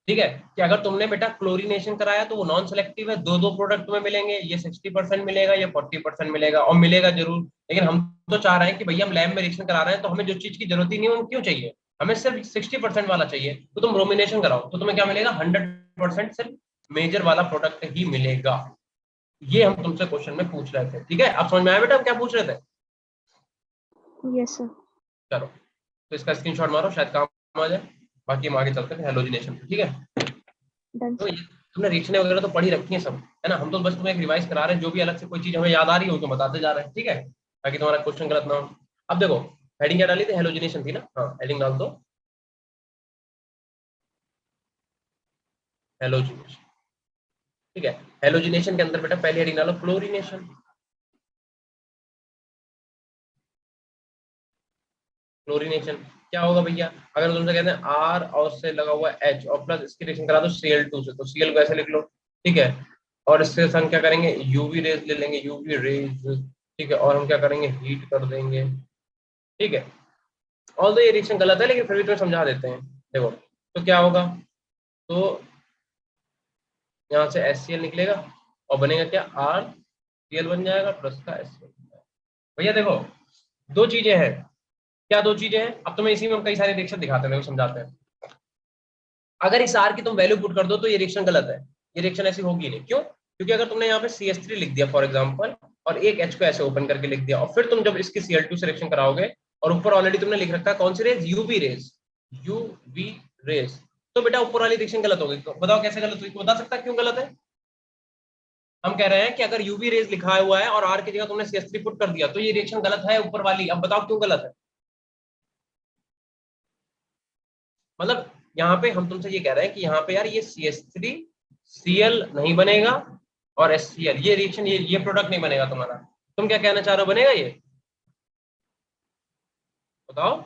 ठीक है, कि अगर तुमने बेटा क्लोरीनेशन कराया तो वो नॉन सेलेक्टिव है, दो दो प्रोडक्ट तुम्हें मिलेंगे, ये 60% मिलेगा, ये 40% मिलेगा, और मिलेगा जरूर। लेकिन हम तो चाह रहे हैं कि भैया हम लैब में रिएक्शन करा रहे हैं तो हमें जो चीज की जरूरत ही नहीं है वो क्यों चाहिए, हमें सिर्फ 60% वाला चाहिए। तो तुम ब्रोमिनेशन कराओ तो तुम्हें क्या मिलेगा, 100% सिर्फ मेजर वाला प्रोडक्ट ही मिलेगा। ये हम तुमसे क्वेश्चन में पूछ रहे थे, ठीक है। अब समझ में आया बेटा हम क्या पूछ रहे थे, यस सर। चलो तो इसका स्क्रीनशॉट मारो, शायद काम आ जाए। बाकी हम आगे चलते हैं हेलोजिनेशन, ठीक है। डन तो सर। ये तुमने रिएक्शनें वगैरह तो पढ़ी रखी है सब, है ना, हम तो बस तुम्हें एक रिवाइज करा रहे हैं, जो भी अलग से कोई चीज हमें याद आ रही हो तो बताते जा रहे हैं, ठीक है, ताकि तुम्हारा क्वेश्चन गलत ना हो। अब देखो हेडिंग क्या डाली थी, हेलोजिनेशन थी ना, हाँ हेडिंग डाल दो हेलोजिनेशन, ठीक है। हेलोजिनेशन के अंदर बेटा पहली हेडिंग डालो क्लोरीनेशन। क्लोरीनेशन क्या होगा भैया, अगर तुमसे कहते हैं R और से लगा हुआ H और प्लस इसकी रिएक्शन करा दो Cl2 से, तो Cl को ऐसे लिख लो, ठीक है। और इससे हम क्या करेंगे, यूवी रेज ले लेंगे, यूवी रेज, ठीक है, और हम क्या करेंगे हीट कर देंगे, ठीक है। ऑल तो ये रिएक्शन गलत है लेकिन फिर भी तुम्हें समझा देते हैं। देखो तो क्या होगा, तो यहाँ से HCl निकलेगा और बनेगा क्या RCl बन जाएगा प्लस का HCl। भैया देखो दो चीजें हैं, क्या दो चीजें हैं, अब तुम्हें इसी में हम कई सारे रिएक्शन दिखाते हैं, समझाते हैं। अगर इस R की तुम वैल्यू पुट कर दो तो ये रिएक्शन गलत है, ये रिएक्शन ऐसी होगी नहीं, क्यों, क्योंकि अगर तुमने यहाँ पे CH3 लिख दिया फॉर एग्जांपल और एक H को ऐसे ओपन करके लिख दिया और फिर तुम जब इसकी Cl2 से रिएक्शन कराओगे और ऊपर ऑलरेडी तुमने लिख रखा है कौन सी rays, UV rays, UV rays, तो बेटा ऊपर वाली रिएक्शन गलत होगी। तो बताओ कैसे गलत हुई, बता सकता है क्यों गलत है। हम कह रहे हैं कि अगर यूवी रेज लिखा हुआ है और R की जगह तुमने CH3 पुट कर दिया तो ये रिएक्शन गलत है ऊपर वाली। अब बताओ क्यों गलत है, मतलब यहाँ पे हम तुमसे ये कह रहे हैं कि यहाँ पे यार ये CH3 Cl नहीं बनेगा और HCl, ये रिएक्शन ये प्रोडक्ट नहीं बनेगा तुम्हारा। तुम क्या कहना चाह रहे हो, बनेगा ये, बताओ।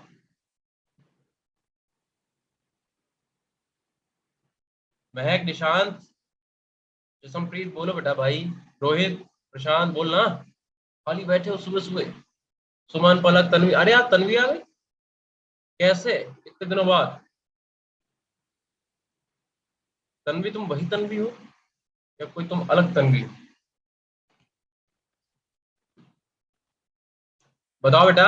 महक, निशांत, जसमप्रीत बोलो बेटा भाई। रोहित, प्रशांत बोलना। खाली बैठे हो सुबह सुबह। सुमन, पलक, तन्वी। अरे यार तन्वी आ गई कैसे इतने दिनों बाद? तन्वी तुम वही तन्वी हो या कोई तुम अलग तन्वी हो? बताओ बेटा।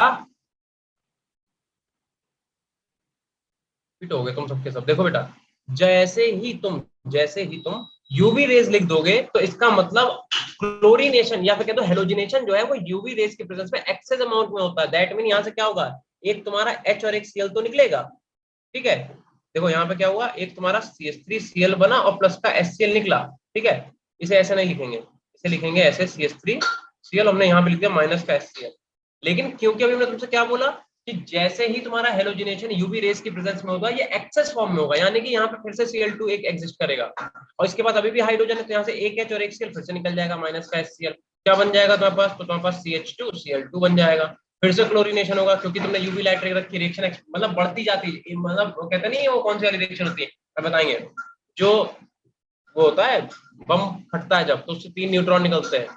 फिट हो गए तुम सबके सब। देखो बेटा, जैसे ही तुम यूवी रेज लिख दोगे तो इसका मतलब क्लोरीनेशन या फिर कह दो हेलोजिनेशन जो है वो यूवी रेज के प्रेजेंस में एक्सेस अमाउंट में होता है। दैट मीन यहां से क्या होगा, एक तुम्हारा H और एक Cl तो निकलेगा। ठीक है, देखो यहाँ पे क्या हुआ, एक तुम्हारा CH3Cl बना और प्लस का HCl निकला। ठीक है, इसे ऐसे नहीं लिखेंगे, इसे लिखेंगे ऐसे CH3Cl, हमने यहाँ पे लिख दिया माइनस का HCl। लेकिन क्योंकि अभी मैंने तुमसे क्या बोला कि जैसे ही तुम्हारा हेलोजिनेशन यूवी रेस की प्रेजेंस में होगा ये एक्सेस फॉर्म में होगा, यानी कि यहाँ पे फिर से Cl2 एक एग्जिस्ट करेगा और इसके बाद अभी भी हाइड्रोजन है तो यहाँ से एक H और एक Cl फिर से निकल जाएगा माइनस का HCl। क्या बन जाएगा तुम्हारे पास, तो तुम्हारे पास CH2Cl2 बन जाएगा। फिर से क्लोरीनेशन होगा क्योंकि तुमने यूवी लाइट रखी, रिएक्शन मतलब बढ़ती जाती है, मतलब वो कहते नहीं है वो कौन सी वाली रिएक्शन होती है, अब बताएंगे। जो वो होता है बम फटता है जब, तो उससे 3 न्यूट्रॉन निकलते हैं,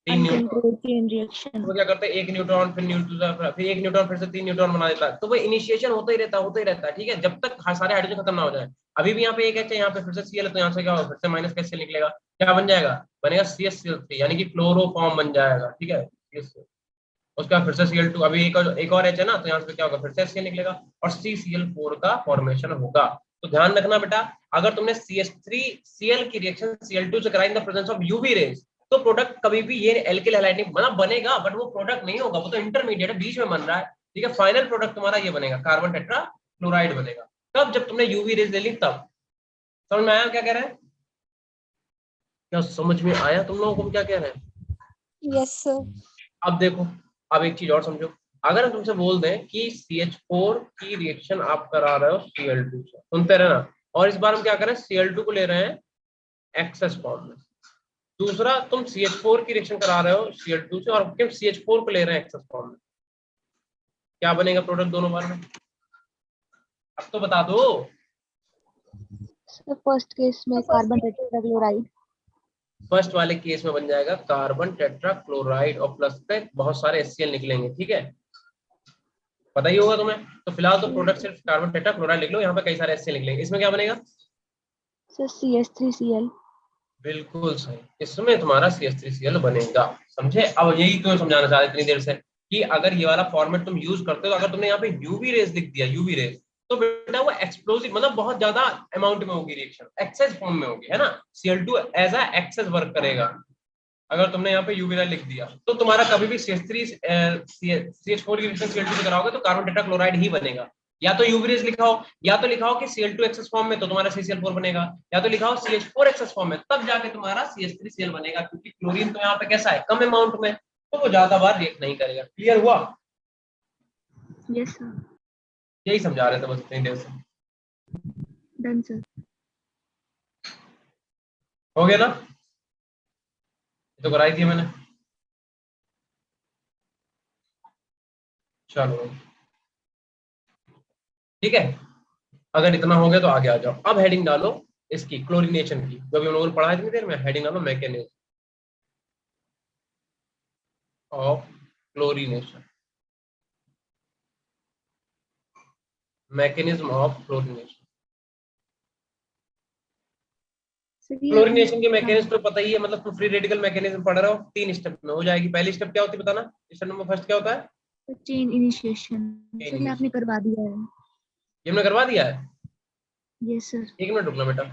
3 न्यूट्रॉन। Uncontrolled chain reaction. वो क्या करते हैं, एक न्यूट्रॉन फिर न्यूट्रॉन फिर एक न्यूट्रॉन फिर से 3 न्यूट्रॉन बना देता है। तो वो इनिशिएशन होता ही रहता है। ठीक है, जब तक सारे हाइड्रोजन खत्म ना हो जाए। अभी भी यहाँ पे एक H है, यहाँ पे फिर से Cl है, तो यहाँ से क्या होगा, फिर से माइनस का Cl निकलेगा। क्या बन जाएगा, बनेगा CH3, यानी कि क्लोरोफॉर्म बन जाएगा। ठीक है, उसके बाद फिर से Cl2, अभी एक और H है ना, तो यहाँ से क्या होगा, फिर से Cl निकलेगा और CCl4 का फॉर्मेशन होगा। तो ध्यान रखना बेटा, अगर तुमने CH3Cl की रिएक्शन Cl2 से कराई in the presence of UV rays, तो प्रोडक्ट कभी भी ये एल्किल हैलाइड नहीं बनेगा, बट वो प्रोडक्ट नहीं होगा, वो तो इंटरमीडिएट है, बीच में बन रहा है। ठीक है, फाइनल प्रोडक्ट तुम्हारा ये बनेगा, कार्बन टेट्रा क्लोराइड बनेगा। कब, जब तुमने यूवी रेज ले ली तब। समझ में आया क्या कह रहे हैं? क्या समझ में आया तुम लोगों को क्या कह रहे हैं? Yes sir. अब देखो, अब एक चीज और समझो। अगर हम तुमसे बोल दें कि CH4 की रिएक्शन आप करा रहे हो Cl2 से, सुनते रहना, और इस बार हम क्या करें, Cl2 को ले रहे हैं एक्सेस फॉर्म में। दूसरा, तुम CH4 की रिएक्शन करा रहे हो Cl2 से और हम CH4 को ले रहे हैं एक्सेस फॉर्म में, क्या बनेगा प्रोडक्ट दोनों बार में? अब तो बता दो। सर फर्स्ट केस में कार्बन टेट्राक्लोराइड। फर्स्ट वाले केस में बन जाएगा कार्बन टेट्रा क्लोराइड और प्लस पे बहुत सारे HCl निकलेंगे। ठीक है, पता ही होगा तुम्हें। तो फिलहाल तो प्रोडक्ट सिर्फ कार्बन टेट्रा क्लोराइड लिख लो, यहाँ पे कई सारे HCl निकलेंगे। इसमें क्या बनेगा? Sir CH3Cl। बिल्कुल सही, इसमें तुम्हारा CH3Cl बनेगा। समझे? अब यही तुम्हें समझाना चाह रहे इतनी देर से कि अगर ये वाला फॉर्मेट तुम यूज करते हो, अगर तुमने यहाँ पे यूवी रेज लिख दिया, यूवी रेज, तो बेटा वो एक्सप्लोसिव मतलब बहुत ज्यादा अमाउंट में होगी, रिएक्शन एक्सेस फॉर्म में होगी, है ना। Cl2 as a access work करेगा। अगर तुमने यहाँ पे यूवी लिख दिया तो तुम्हारा कभी भी CH4 की रिएक्शन Cl2 से कराओगे तो कार्बन टेट्रा क्लोराइड ही बनेगा। या तो यूवी लिखा हो, या तो लिखा हो कि Cl2 एक्सेस फॉर्म में, तो तुम्हारा CCl4 बनेगा, या तो लिखा हो CH4 एक्सेस फॉर्म में, तब जाके तुम्हारा CH3Cl बनेगा, क्योंकि क्लोरीन तो यहाँ पे कैसा है, कम अमाउंट में, तो वो ज्यादा बार रिएक्ट नहीं करेगा। क्लियर हुआ? Yes sir. यही समझा रहे थे बस इतनी देर से। Done sir. हो गया ना? ये तो कराई थी मैंने। चलो ठीक है, अगर इतना हो गया तो आगे आ जाओ। अब हेडिंग डालो इसकी, क्लोरीनेशन की, जो भी हम लोगों ने पढ़ा है इतनी देर में। हेडिंग डालो mechanism of chlorination, mechanism of chlorination. Sir ये आपने क्लोरीनेशन के मैकेनिज्म तो पता ही है, मतलब तुम फ्री रेडिकल मैकेनिज्म पढ़ रहे हो, 3 स्टेप में हो जाएगी। पहली स्टेप क्या होती है बताना, स्टेप नंबर फर्स्ट क्या होता है? Chain initiation. चेन सर ये आपने इनिशिएशन, करवा दिया है। ये हमने करवा दिया है। Yes sir. 1 मिनट रुकना बेटा।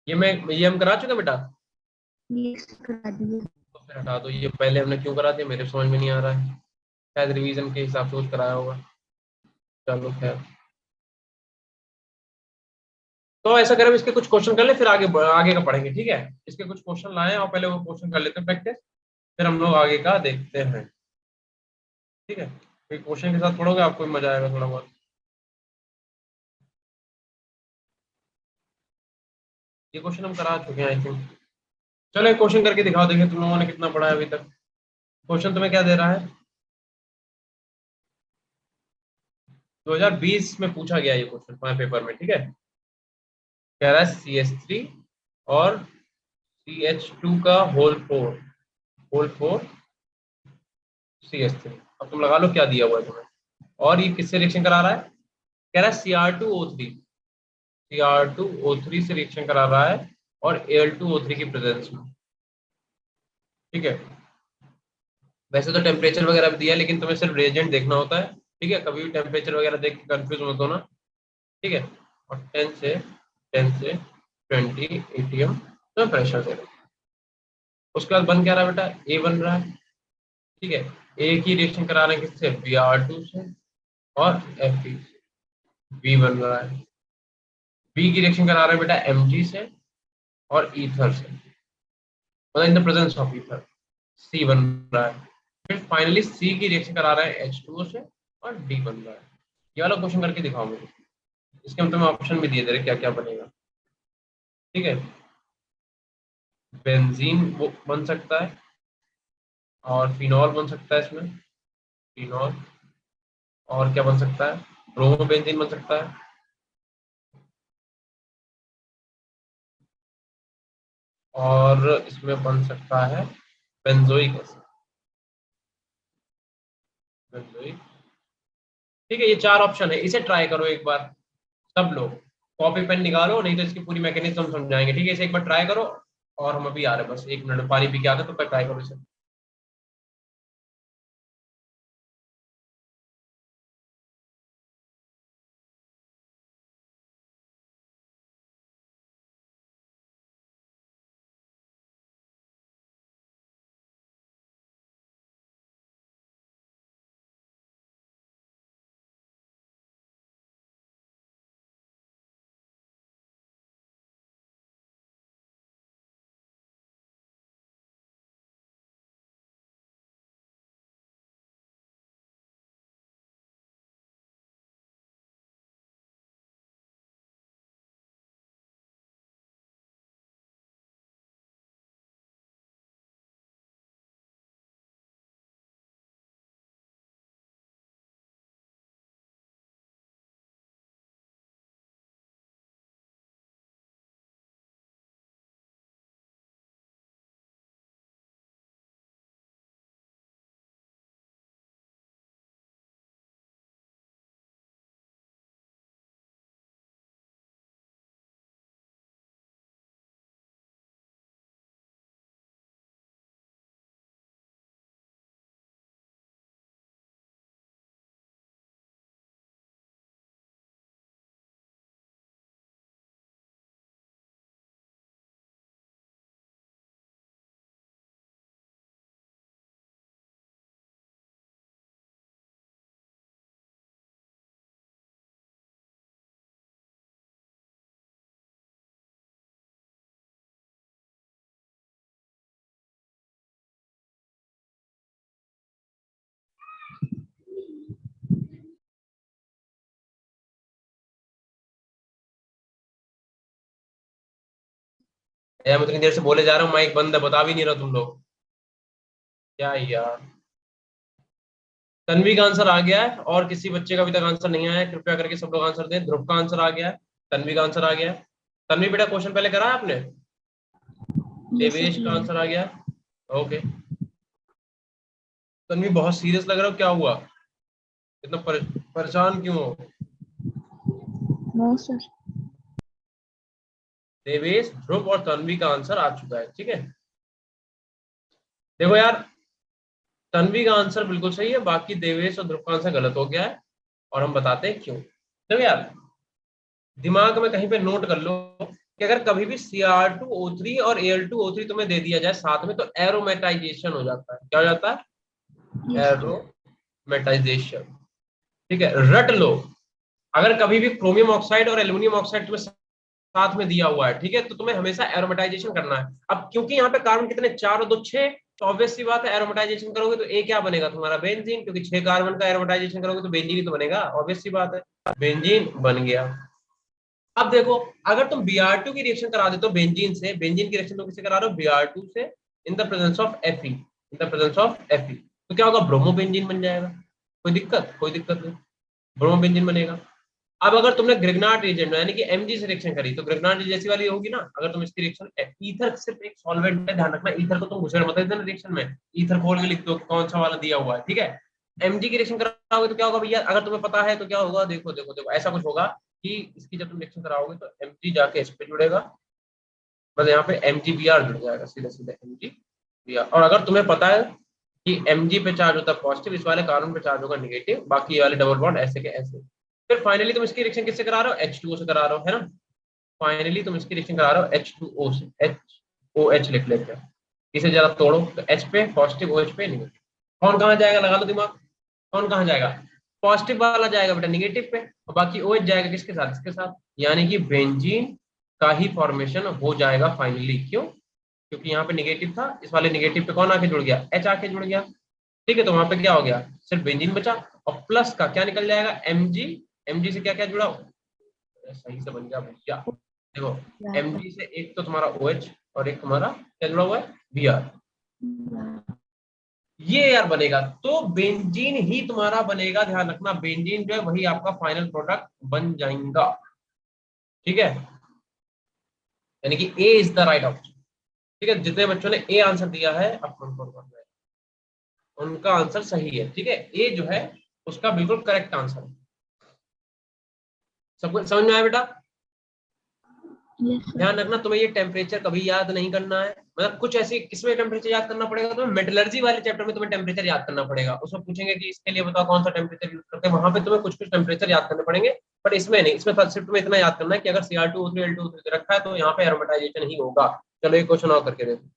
ये हम करा चुके बेटा, ये करा दिए। तो फिर हटा दो। ये पहले हमने क्यों करा दिया मेरे समझ में नहीं आ रहा है, शायद रिवीजन के हिसाब से कुछ कराया होगा। चलो खैर, तो ऐसा करें इसके कुछ क्वेश्चन कर ले, फिर आगे आगे का पढ़ेंगे, ठीक है। इसके कुछ क्वेश्चन लाए और पहले वो क्वेश्चन कर लेते हैं प्रैक्टिस, फिर हम लोग आगे का देखते हैं, ठीक है। फिर क्वेश्चन के साथ पढ़ोगे आपको भी मजा आएगा थोड़ा बहुत। ये क्वेश्चन हम करा चुके हैं आई थिंक। चलो एक क्वेश्चन करके दिखाओ, देखिए तुम लोगों ने कितना पढ़ा है अभी तक। क्वेश्चन तुम्हें क्या दे रहा है, 2020 में पूछा गया ये क्वेश्चन तुम्हारे पेपर में, ठीक है। कह रहा है CH3 और CH2 का होल फोर CH3। अब तुम लगा लो क्या दिया हुआ है तुम्हें, और ये किससे रिएक्शन करा रहा है, कह रहा है Cr2O3 से रिएक्शन करा रहा है और Al2O3 की प्रेजेंस में, ठीक है। वैसे तो टेम्परेचर वगैरह भी दिया है, लेकिन तुम्हें सिर्फ रिएजेंट देखना होता है, ठीक है। कभी भी टेम्परेचर वगैरह देख के कंफ्यूज मत होना, ठीक है। और 10 से 20 ATM तो प्रेशर दे रहा है। उसके बाद बन क्या रहा है बेटा, ए बन रहा है, ठीक है। ए की रिएक्शन करा रहे हैं किससे, Br2 से, और Fe से बी बन रहा है। बी की रिएक्शन करा रहे हैं बेटा Mg से और ईथर से, मतलब in the presence of ether C बन रहा है। फिर फाइनली C की रिएक्शन करा रहा है H2O से और D बन रहा है। ये वाला क्वेश्चन करके दिखाओ मुझे, इसके हम तुम्हें ऑप्शन भी दिए दे रहे क्या क्या बनेगा, ठीक है। बेंजीन वो बन सकता है और फिनॉल बन सकता है इसमें, फिनॉल। और क्या बन सकता है, ब्रोमोबेंजीन बन सकता है, और इसमें बन सकता है बेंजोइक एसिड, बेंजोइक, ठीक है। ये 4 ऑप्शन है, इसे ट्राई करो एक बार सब लोग, कॉपी पेन निकालो, नहीं तो इसकी पूरी मैकेनिज्म समझाएंगे, ठीक है। इसे एक बार ट्राई करो, और हम अभी आ रहे हैं, बस 1 मिनट में पानी पी के आते हैं, तो ट्राई करो इसे। यार मैं इतनी देर से बोले जा रहा हूँ, माइक बंद है, बता भी नहीं रहा तुम लोग, क्या यार। तन्वी का आंसर आ गया है, और किसी बच्चे का अभी तक आंसर नहीं आया है, कृपया करके सब लोग आंसर दें। ध्रुव का आंसर आ गया है, तन्वी का आंसर आ गया है। तन्वी बेटा क्वेश्चन पहले करा है आपने, यस देवेश का सर। आंसर आ गया है, ओके। तन्वी बहुत सीरियस लग रहा हो, क्या हुआ, इतना परेशान क्यों हो। No sir. देवेश, ध्रुव और तन्वी का आंसर आ चुका है, ठीक है। देखो यार, तन्वी का आंसर बिल्कुल सही है, बाकी देवेश और ध्रुव का आंसर गलत हो गया है, और हम बताते हैं क्यों। देखो यार, दिमाग में कहीं पे नोट कर लो, कि अगर कभी भी Cr2O3 और Al2O3 तुम्हें दे दिया जाए साथ में तो एरोमेटाइजेशन हो जाता है। क्या हो जाता है? Yes. एरोमेटाइजेशन। ठीक है, रट लो। अगर कभी भी क्रोमियम ऑक्साइड और एल्यूमिनियम ऑक्साइड तुम्हें साथ में दिया हुआ है, ठीक है, तो तुम्हें हमेशा एरोमेटाइजेशन करना है। अब क्योंकि यहाँ पे कार्बन कितने, 4 और 2 6, तो ऑब्वियस सी बात है एरोमेटाइजेशन करोगे तो ए क्या बनेगा तुम्हारा? बेंजीन, क्योंकि 6 कार्बन का एरोमेटाइजेशन करोगे तो बेंजीन ही तो बनेगा, ऑब्वियस सी बात है, बेंजीन बन गया। अब देखो, अगर तुम Br2 की रिएक्शन करा देते हो बेंजीन से, बेंजीन की रिएक्शन तुम किससे करा रहे हो? Br2 से, in the presence of Fe, in the presence of Fe, तो क्या होगा? ब्रोमोबेंजीन बन जाएगा। कोई दिक्कत? कोई दिक्कत नहीं, ब्रोमोबेंजीन बनेगा। अब अगर तुमने ग्रिग्नार्ड रिएजेंट यानी कि Mg से रिएक्शन करी तो ग्रिग्नार्ड जैसी वाली होगी ना। अगर तुम इसकी रिएक्शन, ईथर सिर्फ एक सॉल्वेंट है, ध्यान रखना, ईथर को तुम घुसेड़ मत देना रिएक्शन में, ईथर खोल के लिख दो कौन सा वाला दिया हुआ है, ठीक है। Mg की रिएक्शन कराओगे तो क्या होगा भैया? अगर तुम्हें पता है तो क्या होगा, देखो देखो देखो, ऐसा कुछ होगा कि इसकी जब तुम रिएक्शन कराओगे तो Mg जाके इस पे जुड़ेगा, मतलब यहाँ पे MgBr जुड़ जाएगा, सीधे सीधे MgBr। और अगर तुम्हें पता है कि Mg पे चार्ज होता है पॉजिटिव, इस वाले कार्बन पे चार्ज होगा नेगेटिव, बाकी ये वाले डबल बॉन्ड ऐसे के ऐसे। फिर फाइनली तुम इसकी रिएक्शन किससे करा रहे हो? H2O से करा रहे हो, है ना। फाइनली तुम इसकी रिएक्शन करा रहे हो H2O से, HOH लिख लेते हैं। इसे जरा तोड़ो तो H पे पॉजिटिव, OH पे नेगेटिव। कौन कहाँ जाएगा? लगा लो दिमाग, कौन कहाँ जाएगा? पॉजिटिव वाला जाएगा बेटा नेगेटिव पे, और बाकी OH जाएगा किसके साथ? इसके साथ, यानी कि बेंजीन का ही फॉर्मेशन हो जाएगा फाइनली। क्यों? क्योंकि यहाँ पे नेगेटिव था, इस वाले नेगेटिव पे कौन आके जुड़ गया? H आके जुड़ गया, ठीक है। तो वहां पे क्या हो गया? सिर्फ बेंजीन बचा, और प्लस का क्या निकल जाएगा? Mg। Mg से क्या क्या जुड़ा? सही से बन गया भैया, देखो, Mg से एक तो तुम्हारा OH और एक तुम्हारा क्या जुड़ा हुआ है? Br। ये यार बनेगा, तो बेंजीन ही तुम्हारा बनेगा, ध्यान रखना, बेंजीन जो है वही आपका फाइनल प्रोडक्ट बन जाएगा, ठीक है। यानी कि ए इज द राइट ऑप्शन, ठीक है। जितने बच्चों ने ए आंसर दिया है अब उनका आंसर सही है, ठीक है। ए जो है उसका बिल्कुल करेक्ट आंसर है। सबको समझ में आया बेटा? Yes, sir. ध्यान रखना, तुम्हें ये टेम्परेचर कभी याद नहीं करना है, मतलब कुछ ऐसी किसमें टेम्परेचर याद करना पड़ेगा? तुम्हें मेटलर्जी वाले चैप्टर में तुम्हें टेम्परेचर याद करना पड़ेगा। उसमें पूछेंगे कि इसके लिए बताओ कौन सा टेम्परेचर यूज करते हैं, वहां पे तुम्हें कुछ कुछ टेम्परेचर याद करने पड़ेंगे, बट इसमें नहीं। इसमें सिर्फ तुम्हें इतना याद करना है कि अगर Cr2O3 Al2O3 रखा है तो यहाँ पे एरोमेटाइजेशन ही होगा। चलो एक क्वेश्चन और करके देखो,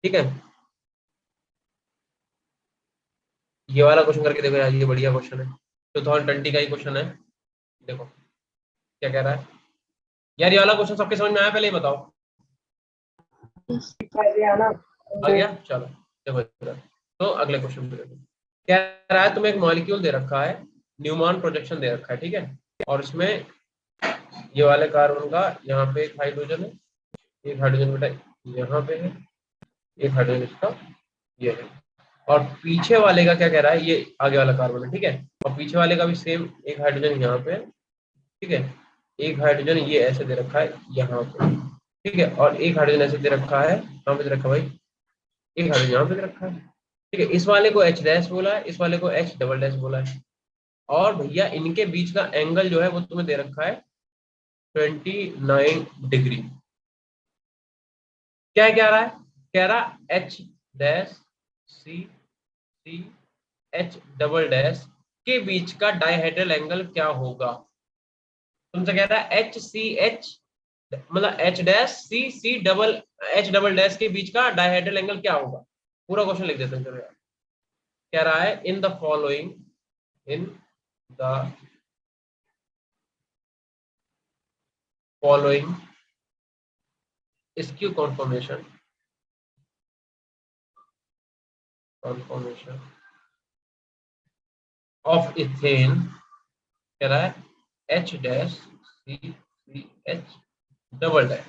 ठीक है। ये वाला क्वेश्चन करके देखो यार, ये बढ़िया क्वेश्चन है, 2020 का ही क्वेश्चन है। देखो क्या कह रहा है यार, ये वाला क्वेश्चन सबके समझ में आया? पहले ही बताओ। Yes. आ गया? चलो देखो इधर। तो अगले क्वेश्चन पे देखो, क्या कह रहा है, तुम्हें एक मॉलिक्यूल दे रखा है, न्यूमॉन प्रोजेक्शन दे रखा है, ठीक है। और इसमें ये वाले कार्बन का यहाँ पे एक हाइड्रोजन है, एक हाइड्रोजन बेटा यहाँ पे है, एक हाइड्रोजन इसका ये है, और पीछे वाले का क्या कह रहा है, ये आगे वाला कार्बन है, ठीक है। और पीछे वाले का भी सेम एक हाइड्रोजन यहाँ पे है, ठीक है। एक हाइड्रोजन ये ऐसे दे रखा है यहाँ पे, ठीक है। और एक हाइड्रोजन ऐसे दे रखा है, कहाँ पे दे रखा है भाई? एक हाइड्रोजन यहाँ पे दे रखा है, ठीक है। इस वाले को H डैश बोला है, इस वाले को H डबल डैश बोला है। और भैया इनके बीच का एंगल जो है वो तुम्हें दे रखा है 29 डिग्री। क्या कह रहा है? कह रहा H dash C C H double dash के बीच का डायहेड्रल एंगल क्या होगा? तुमसे कह रहा है HCH मतलब H dash C double H double dash के बीच का डायहेड्रल एंगल क्या होगा? पूरा क्वेश्चन लिख देते हैं चलो यार। कह रहा है इन द फॉलोइंग इसकी कॉन्फर्मेशन ऑफ इथेन, कह रहा है H dash CH double dash.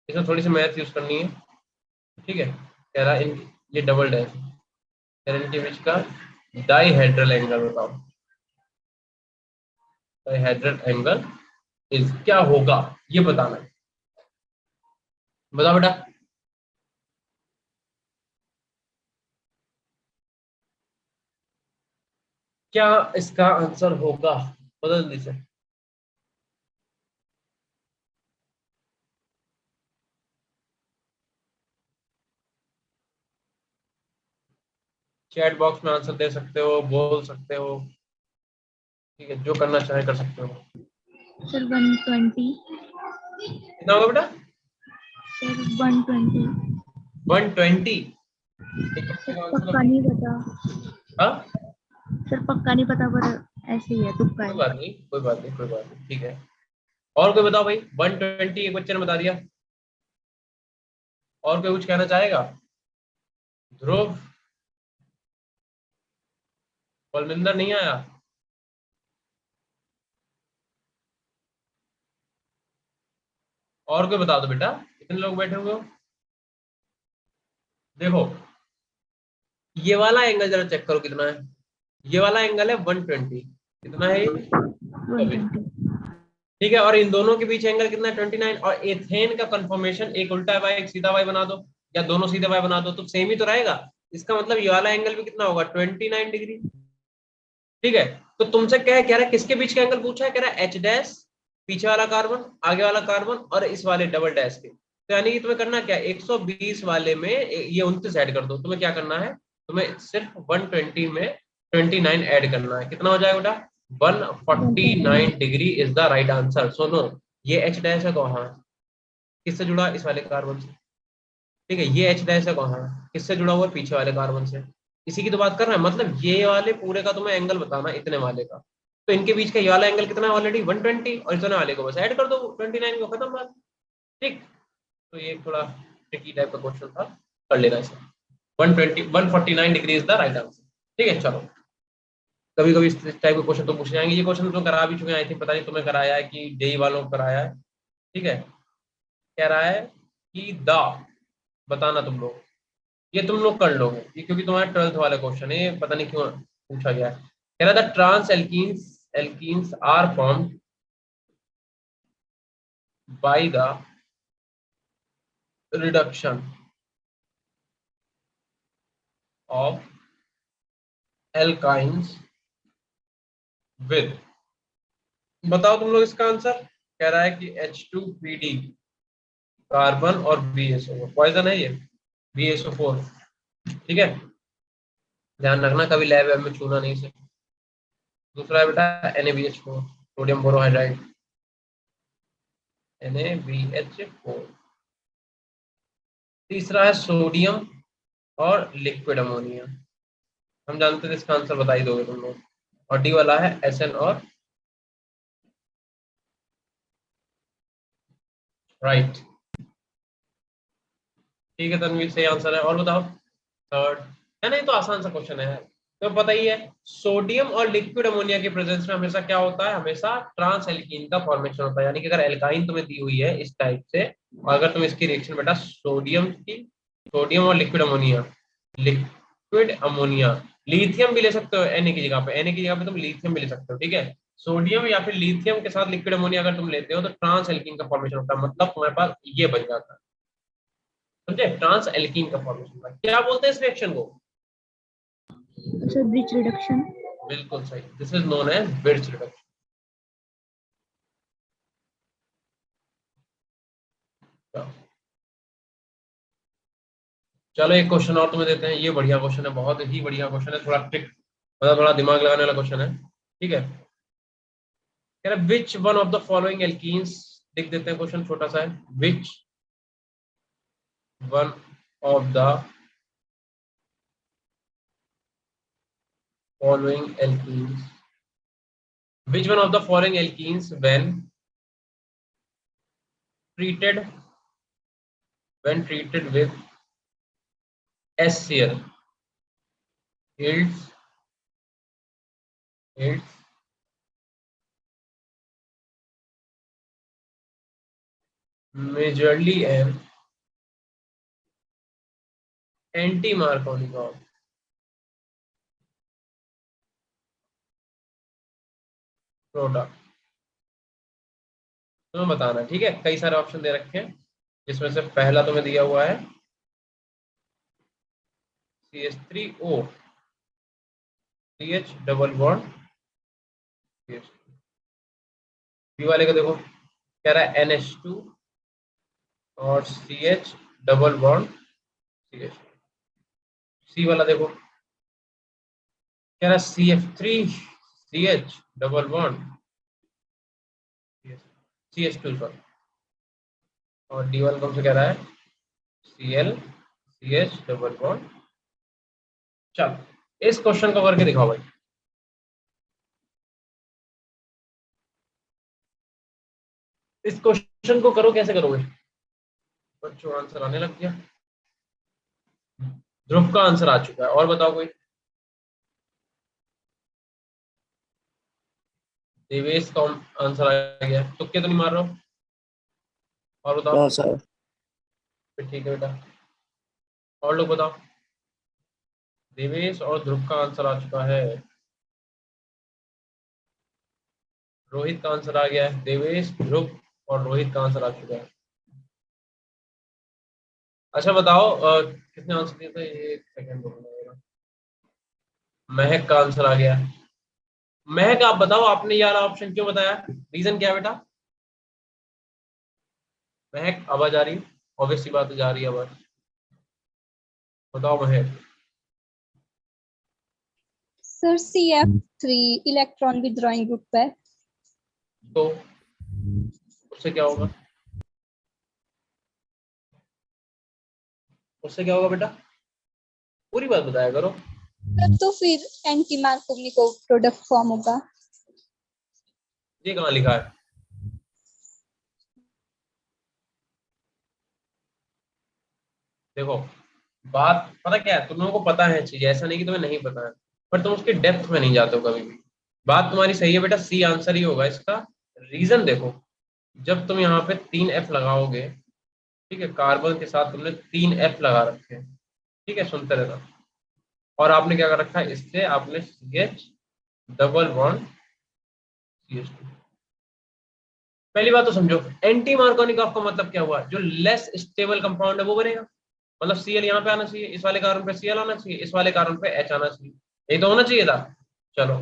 इसमें थोड़ी सी मैथ यूज करनी है, ठीक है। कह रहा है ये डबल डैश, इनके बीच का डाइहेड्रल एंगल बताओ, डाइहेड्रल एंगल इज क्या होगा ये बताना है। बताओ बेटा। क्या इसका आंसर होगा? बता जल्दी से। चैट बॉक्स में आंसर दे सकते हो, बोल सकते हो, ठीक है, जो करना चाहे कर सकते हो। Sir, 120. कितना होगा बेटा? सर 120। 120। सर पक्का नहीं पता, हाँ, सर पक्का नहीं पता, पर ऐसे ही है, तुक्का कोई है। बात नहीं, कोई बात नहीं, कोई बात नहीं, ठीक है। और कोई बताओ भाई, 120 एक बच्चे ने बता दिया। और कोई कुछ कहना चाहेगा? ध्रुव, बलविंदर नहीं आया? और कोई बता दो बेटा, कितने लोग बैठे हुए हो? देखो, ये वाला एंगल जरा चेक करो कितना है। ये वाला एंगल है 120, कितना है ये? 24। 120। ठीक है, और इन दोनों के बीच एंगल कितना है? 29। और एथेन का कंफर्मेशन, एक उल्टा वाई एक सीधा वाई बना दो, या दोनों सीधे वाई बना दो, तो सेम ही तो रहेगा। इसका मतलब ये वाला एंगल भी कितना होगा? 29 डिग्री। ठीक है, तो तुमसे क्या कह रहा है, किसके बीच का एंगल पूछा है? कह रहा है एच डैश, पीछे वाला कार्बन, आगे वाला कार्बन, और इस वाले डबल डैश के। तो यानी कि तुम्हें करना क्या है, 120 वाले में ये 29 ऐड कर दो। तुम्हें क्या करना है, तुम्हें सिर्फ 120 में 29 ऐड करना है। कितना हो जाएगा बेटा? 149 degree is the right answer. सुनो, ये एच डैश है कहाँ? किससे जुड़ा? इस वाले कार्बन से। ठीक है, ये एच डैश है कहाँ? किससे जुड़ा हुआ है? पीछे वाले कार्बन से। इसी की तो बात कर रहा है, मतलब ये वाले पूरे का तुम्हें एंगल बताना, इतने वाले का। तो इनके बीच का ये वाला एंगल कितना है ऑलरेडी? 120, और इतने वाले को बस ऐड कर दो 29 को, खत्म बात। ठीक। तो ये थोड़ा ट्रिकी टाइप का क्वेश्चन था, कर लेना इसे। 120 149 degree is the right answer. ठीक है, चलो। कभी कभी इस टाइप के क्वेश्चन तो पूछे जाएंगे। ये क्वेश्चन तो करा भी चुके हैं, आई थिंक, पता नहीं तुम्हें कराया है कि जेई वालों को कराया है। ठीक है, कह रहा है कि द, बताना तुम लोग, ये तुम लोग कर लोगे ये, क्योंकि तुम्हारा 12th वाला क्वेश्चन है, ये पता नहीं क्यों पूछा गया है। कह रहा था trans alkenes alkenes are formed by the reduction of alkynes with, बताओ तुम लोग इसका आंसर। कह रहा है कि H2PD, कार्बन और BSO, पॉइजन है ये, BSO4। ठीक है, ध्यान रखना, कभी लैब में छूना नहीं इसे। दूसरा है बेटा NaBH4, सोडियम बोरोहाइड्राइड, NaBH4। तीसरा है सोडियम और लिक्विड अमोनिया। हम जानते थे, इसका आंसर बता ही दोगे तुम लोग। और डी वाला है SN और राइट। ठीक है तनवीर, सही आंसर है। और बताओ थर्ड, है ना? ये तो आसान सा क्वेश्चन है, तो पता ही है। सोडियम और लिक्विड अमोनिया के प्रेजेंस में हमेशा क्या होता है? हमेशा ट्रांस एल्कीन का फॉर्मेशन होता है। यानी कि अगर एल्काइन तुम्हें दी हुई है इस टाइप से, और अगर तुम इसकी रिएक्शन बेटा सोडियम की, सोडियम और liquid ammonia, liquid ammonia, lithium भी ले सकते हो Na की जगह पे, Na की जगह पे तुम लिथियम भी ले सकते हो। ठीक है, सोडियम या फिर लिथियम के साथ लिक्विड अमोनिया अगर तुम लेते हो तो ट्रांस एल्कीन का फॉर्मेशन होता है, मतलब तुम्हारे पास ये बन जाता है। समझे? ट्रांस एल्कीन का फॉर्मेशन होता है। क्या बोलते हैं इस रिएक्शन को? Sir Birch reduction. बिल्कुल सही, this is known as Birch reduction. चलो एक क्वेश्चन और तुम्हें देते हैं, ये बढ़िया क्वेश्चन है, बहुत ही बढ़िया क्वेश्चन है, थोड़ा ट्रिक, मतलब थोड़ा दिमाग लगाने वाला क्वेश्चन है। ठीक है, कह रहा है which one of the following alkenes, लिख देते हैं, क्वेश्चन छोटा सा है। Which one of the following alkenes, which one of the following alkenes treated when treated with HCl yields majorly an anti-Markovnikov product. तुम्हें बताना है। ठीक है, कई सारे ऑप्शन दे रखे हैं, जिसमें से पहला तुम्हें दिया हुआ है CH3O, CH double bond CH। B वाले को देखो, कह रहा है NH2 और CH double bond CH। C वाला देखो, कह रहा है CF3 CH double bond CH2 sorry. और D1 कौन सा कह रहा है, Cl CH डबल बॉन्ड। चलो इस क्वेश्चन को करके दिखाओ भाई। इस क्वेश्चन को करो, कैसे करोगे बच्चों? आंसर आने लग गया, ध्रुव का आंसर आ चुका है। और बताओ कोई? देवेश का आंसर आ गया, तुक्के तो नहीं मार रहा हो? और बताओ। No sir. फिर ठीक है बेटा, और लोग बताओ। देवेश और ध्रुव का आंसर आ चुका है। रोहित का आंसर आ गया है। देवेश, ध्रुव और रोहित का आंसर आ चुका है। अच्छा बताओ, किसने आंसर दिया था? एक सेकंड बोलना। महक का आंसर आ गया। महक आप बताओ, आपने ये वाला ऑप्शन क्यों बताया, रीजन क्या है बेटा? महक आवाज आ रही है? ऑब्वियसली बात है, जा रही है आवाज। बताओ महक। Sir CF3 electron withdrawing group है। तो उससे क्या होगा? उससे क्या होगा बेटा? पूरी बात बताया करो। तो फिर एंटी मार्कोवनिकोव प्रोडक्ट फॉर्म होगा। ये कहाँ लिखा है? देखो बात पता क्या है, तुम लोगों को पता है चीज, ऐसा नहीं कि तुम्हें नहीं पता है, पर तुम उसके डेप्थ में नहीं जाते हो कभी भी। बात तुम्हारी सही है बेटा, सी आंसर ही होगा इसका। रीजन देखो, जब तुम यहाँ पे 3F लगाओगे, ठीक है, कार्बन के साथ तुमने 3F लगा रखे हैं, ठीक है, सुनते रहना। और आपने क्या कर रखा है, इससे आपने CH डबल बॉन्ड CH2। पहली बात तो समझो, एंटी मार्कोनिकॉफ का मतलब क्या हुआ, जो लेस स्टेबल कंपाउंड है वो बनेगा। मतलब Cl यहाँ पे आना चाहिए, इस वाले कार्बन पे Cl आना चाहिए, इस वाले कार्बन पे H आना चाहिए, यही तो होना चाहिए था। चलो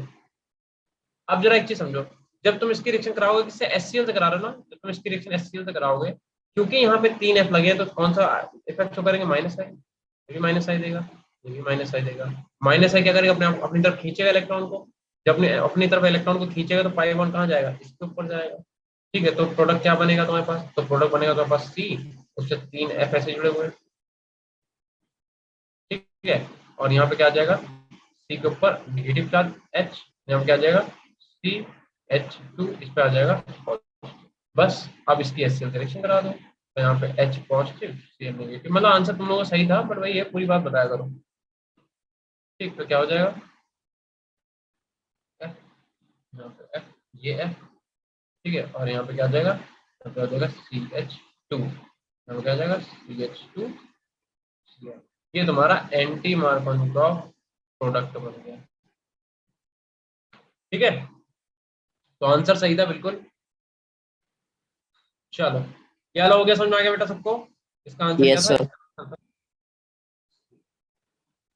अब जरा एक चीज समझो, जब तुम इसकी रिएक्शन कराओगे, किससे, HCl से करा रहे हो ना, जब तुम इसकी रिएक्शन HCl से कराओगे, क्योंकि यहाँ पे 3F लगे हैं, तो कौन सा इफेक्ट शो करेंगे, माइनस आई। ये भी माइनस आई देगा, ये भी माइनस आई देगा। माइनस आई क्या करेगा, अपने अपनी तरफ खींचेगा इलेक्ट्रॉन को। जब अपने अपनी तरफ इलेक्ट्रॉन को खींचेगा तो पाई बॉन्ड कहाँ जाएगा, इसके ऊपर जाएगा। ठीक है, तो प्रोडक्ट क्या बनेगा तुम्हारे पास, तो प्रोडक्ट बनेगा तुम्हारे पास C, उससे 3F ऐसे जुड़े हुए हैं, ठीक है। और यहाँ पे क्या आ जाएगा, C के ऊपर नेगेटिव चार्ज H, यहाँ पे क्या आ जाएगा, CH2, इस पे आ जाएगा। और बस अब इसकी HCl करेक्शन करा दो, तो यहाँ पे H पॉजिटिव Cl नेगेटिव। मतलब आंसर तुम लोगों का सही था, बट वही है, पूरी बात बताया करो। ठीक, तो क्या हो जाएगा, F, यहाँ पे F, ये F, ठीक है। और यहाँ पे क्या आ जाएगा, यहाँ पे आ जाएगा CH2, यहाँ पे क्या आ जाएगा CH2 Cl। ये तुम्हारा एंटी मार्कोनिकॉफ प्रोडक्ट बन गया, ठीक है। तो आंसर सही था बिल्कुल। चलो क्या हो गया, समझ में आ गया बेटा सबको, इसका आंसर क्या यस था? सर।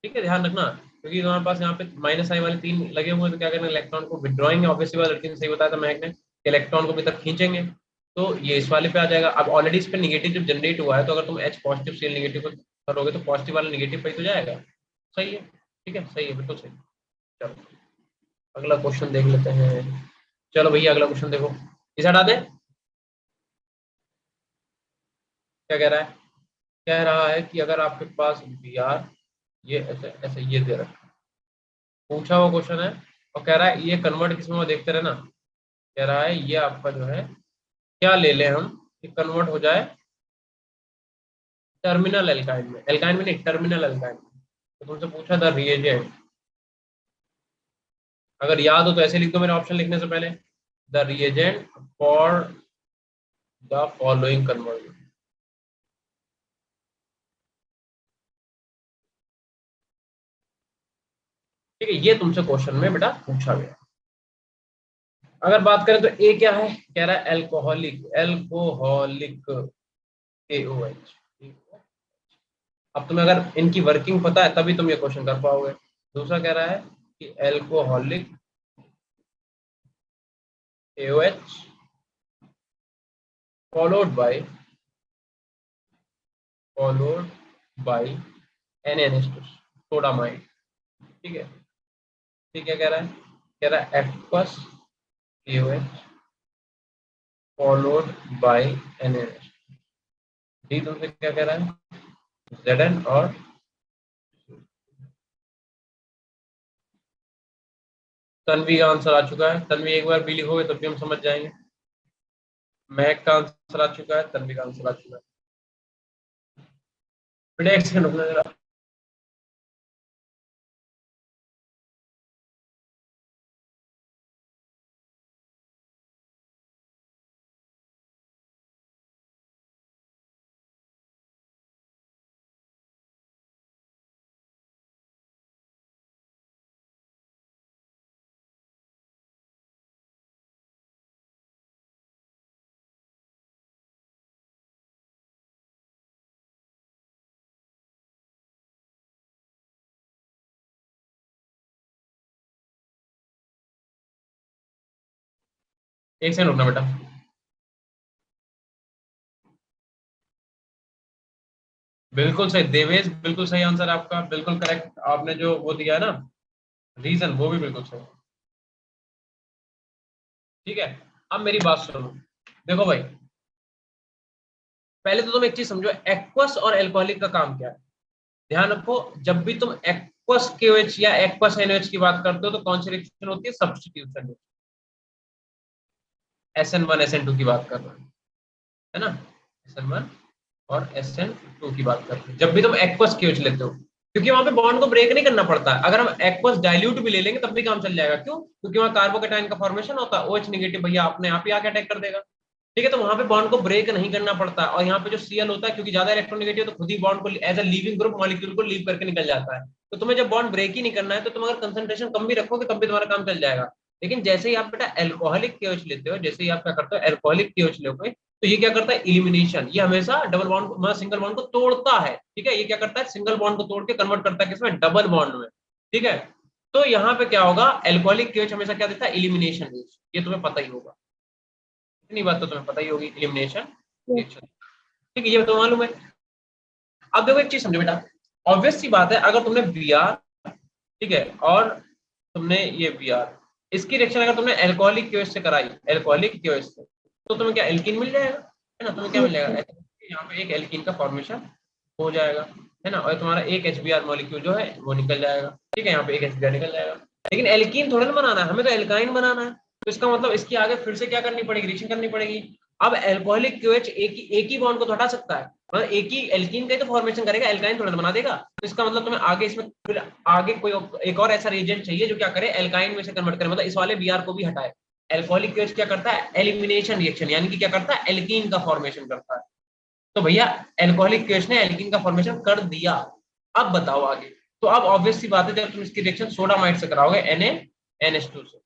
ठीक है, ध्यान रखना, क्योंकि तुम्हारे पास यहाँ पे माइनस आई वाले 3 लगे हुए हैं, तो क्या करना, इलेक्ट्रॉन को विड्रॉइंग है, ऑब्वियसली बात, लड़की ने सही बताया था महक ने, इलेक्ट्रॉन को भी तक खींचेंगे, तो ये इस वाले पे आ जाएगा। अब ऑलरेडी इस पे निगेटिव जब जनरेट हुआ है, तो अगर तुम H पॉजिटिव Cl नेगेटिव को करोगे, तो पॉजिटिव वाला नेगेटिव पे ही तो जाएगा। सही है, ठीक है, सही है, बिल्कुल सही। चलो अगला क्वेश्चन देख लेते हैं। चलो भैया अगला क्वेश्चन देखो, इस हटा दे। क्या कह रहा है, कह रहा है कि अगर आपके पास Br, ये ऐसे ऐसे ये दे रखा है, पूछा हुआ क्वेश्चन है, और कह रहा है ये कन्वर्ट किसमें हुआ देखते रहे ना। कह रहा है ये आपका जो है, क्या ले लें हम कि कन्वर्ट हो जाए टर्मिनल एल्काइन में, एल्काइन में नहीं, टर्मिनल एल्काइन में। तो तुमसे पूछा था रिएजेंट, अगर याद हो तो ऐसे लिख दो मेरे ऑप्शन लिखने से पहले, the reagent for the following conversion. ठीक है, ये तुमसे क्वेश्चन में बेटा पूछा गया। अगर बात करें तो ए क्या है, कह रहा है एल्कोहलिक, एल्कोहलिक KOH। अब तुम्हें अगर इनकी वर्किंग पता है तभी तुम ये क्वेश्चन कर पाओगे। दूसरा कह रहा है कि alcoholic KOH followed by NaNH2 sodamide, ठीक है। ठीक है, कह रहा है aqueous KOH followed by NaNH2। D तुमसे क्या कह रहा है, Zn और तन्वी का आंसर आ चुका है। तन्वी एक बार बी लिखोगे तब भी हम समझ जाएंगे। महक का आंसर आ चुका है, तन्वी का आंसर आ चुका है। बेटा एक सेकंड रुकना जरा। एक सेकंड रुकना बेटा। बिल्कुल सही देवेश, बिल्कुल सही आंसर आपका, बिल्कुल करेक्ट। आपने जो वो दिया है ना रीजन, वो भी बिल्कुल सही। ठीक है, अब मेरी बात सुनो। देखो भाई, पहले तो तुम एक चीज समझो, एक्वस और एल्कोहलिक का काम क्या है। ध्यान रखो, जब भी तुम एक्वस केओएच या एक्वस एनओएच की बात करते हो तो कौन सी रिएक्शन होती है, सब्स्टिट्यूशन। SN1 SN2 की बात कर रहे हैं, है ना। SN1 और SN2 की बात करते हैं जब भी तुम एक्वस केओएच लेते हो, क्योंकि वहां पे बॉन्ड को ब्रेक नहीं करना पड़ता है। अगर हम एक्वस डाइल्यूट भी ले लेंगे तब भी काम चल जाएगा। क्यों? क्योंकि वहां कार्बोकेटाइन का फॉर्मेशन होता है, OH नेगेटिव भैया अपने आप ही आके अटैक कर देगा। ठीक है, तो वहां पे बॉन्ड को ब्रेक नहीं करना पड़ता। और यहाँ पे जो Cl होता है, क्योंकि ज्यादा इलेक्ट्रोनेगेटिव, तो खुद ही बॉन्ड को as a leaving group molecule को लीव करके निकल जाता है। तो तुम्हें जब बॉन्ड ब्रेक ही नहीं करना है तो तुम अगर कंसंट्रेशन कम भी रखोगे तब भी तुम्हारा काम चल जाएगा। लेकिन जैसे ही आप बेटा एल्कोहलिक केओएच लेते हो, जैसे ही आप क्या करते हो एल्कोहलिक केओएच लोगे, तो ये क्या करता है, इलिमिनेशन। ये हमेशा डबल बॉन्ड मतलब सिंगल बॉन्ड को तोड़ता है। ठीक है, ये क्या करता है, सिंगल बॉन्ड को तोड़ के कन्वर्ट करता है किसमें, डबल बॉन्ड में। ठीक है, तो यहाँ पे क्या होगा, एल्कोहलिक केओएच हमेशा क्या देता है, इलिमिनेशन। ये तुम्हें पता ही होगा, इतनी बात तो तुम्हें पता ही होगी, इलिमिनेशन रिएक्शन। ठीक है, ये तो मालूम है। अब देखो एक चीज समझो बेटा, ऑब्वियस सी बात है, अगर तुमने Br, ठीक है, और तुमने ये Br, इसकी रिएक्शन अगर तुमने एल्कोहलिक केओएच से कराई, एल्कोहलिक केओएच से, तो तुम्हें क्या एल्कीन मिल जाएगा, है ना। तुम्हें क्या मिल जाएगा, यहाँ पे एक एल्कीन का फॉर्मेशन हो जाएगा, है ना। और तुम्हारा एक HBr मॉलिक्यूल जो है वो निकल जाएगा। ठीक है, यहाँ पे एक HBr निकल जाएगा। लेकिन एल्कीन थोड़ा ना बनाना है, हमें तो एल्काइन बनाना है। तो इसका मतलब इसके आगे फिर से क्या करनी पड़ेगी, रिएक्शन करनी पड़ेगी। अब एल्कोहलिक क्यूएच एक ही बॉन्ड को तो हटा सकता है, मतलब एक ही एल्कीन का ही तो फॉर्मेशन करेगा, एल्काइन थोड़ा ना बना देगा। तो इसका मतलब तुम्हें आगे इसमें फिर आगे कोई एक और ऐसा रिएजेंट चाहिए जो क्या करे, एल्काइन में से कन्वर्ट करे, मतलब इस वाले Br को भी हटाए। एल्कोहलिक क्यूएच क्या करता है, एलिमिनेशन रिएक्शन, यानी कि क्या करता है, एल्कीन का फॉर्मेशन करता है। तो भैया एल्कोहलिक क्यूएच ने एल्कीन का फॉर्मेशन कर दिया। अब बताओ आगे। तो अब ऑब्वियस सी बात है, जब तुम इसकी रिएक्शन सोडामाइड से कराओगे, NaNH2 से,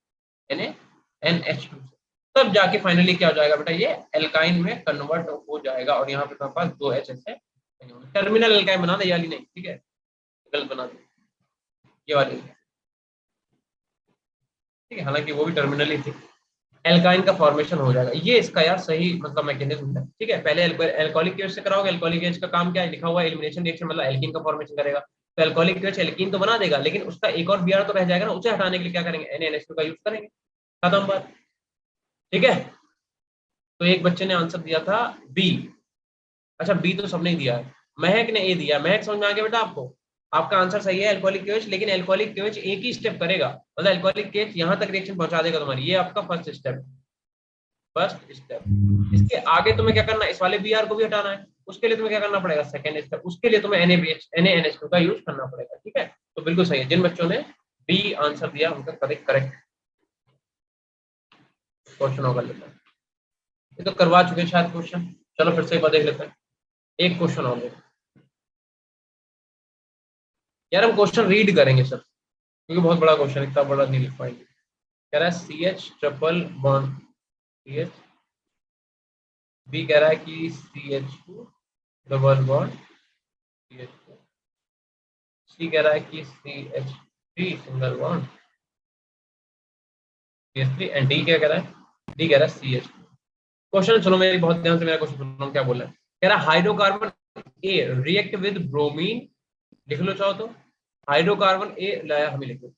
NaNH2 से, तब जाके फाइनली क्या हो जाएगा बेटा, ये एल्काइन में कन्वर्ट हो जाएगा। और यहाँ पे तुम्हारे पास 2 HS है, टर्मिनल एल्काइन बना दे, ये वाली नहीं, ठीक है, गलत बना दे, ये वाली, ठीक है, हालांकि वो भी टर्मिनल ही थी। एल्काइन का फॉर्मेशन हो जाएगा, ये इसका यार सही मतलब मैकेनिज्म है। ठीक है, पहले एल्कोहलिक केज से कराओगे, एल्कोहलिक केज का काम क्या है, लिखा हुआ है एलिमिनेशन रिएक्शन, मतलब एल्कीन का फॉर्मेशन करेगा। तो एल्कोहलिक केज एल्कीन तो बना देगा, लेकिन उसका एक और Br तो रह जाएगा ना, उसे हटाने के लिए क्या करेंगे, NaNH2 का यूज करेंगे, खत्म बात। ठीक है, तो एक बच्चे ने आंसर दिया था बी। अच्छा, बी तो सबने दिया है, महक ने ए दिया। महक समझ में आ गया बेटा आपको, आपका आंसर सही है एल्कोहलिक केज, लेकिन एल्कोहलिक केज एक ही स्टेप करेगा, मतलब एल्कोहलिक केज यहाँ तक रिएक्शन पहुंचा देगा तुम्हारी, ये आपका फर्स्ट स्टेप, फर्स्ट स्टेप। इसके आगे तुम्हें क्या करना है, इस वाले Br को भी हटाना है, उसके लिए तुम्हें क्या करना पड़ेगा, सेकंड स्टेप, उसके लिए तुम्हें NaNH2 का यूज करना पड़ेगा। ठीक है, तो बिल्कुल सही है, जिन बच्चों ने बी आंसर दिया उनका करेक्ट क्वेश्चन होगा लेता है। ये तो करवा चुके शायद क्वेश्चन, चलो फिर से एक बार देख लेते हैं, एक क्वेश्चन और देखो। यार हम क्वेश्चन रीड करेंगे सर, क्योंकि बहुत बड़ा क्वेश्चन, इतना बड़ा नहीं लिख पाएंगे। कह रहा है CH triple bond, CH, B कह रहा है कि CH2 डबल बॉन्ड, CH2, सी कह रहा है कि CH3 single bond, CH3, and D क्या कह रहा है, डी कह रहा है CH2। क्वेश्चन सुनो मेरी बहुत ध्यान से, मेरा क्वेश्चन सुनो क्या बोला है। कह रहा है hydrocarbon A react with bromine, लिख लो चाहो तो, हाइड्रोकार्बन ए लाया, हमें लिखो,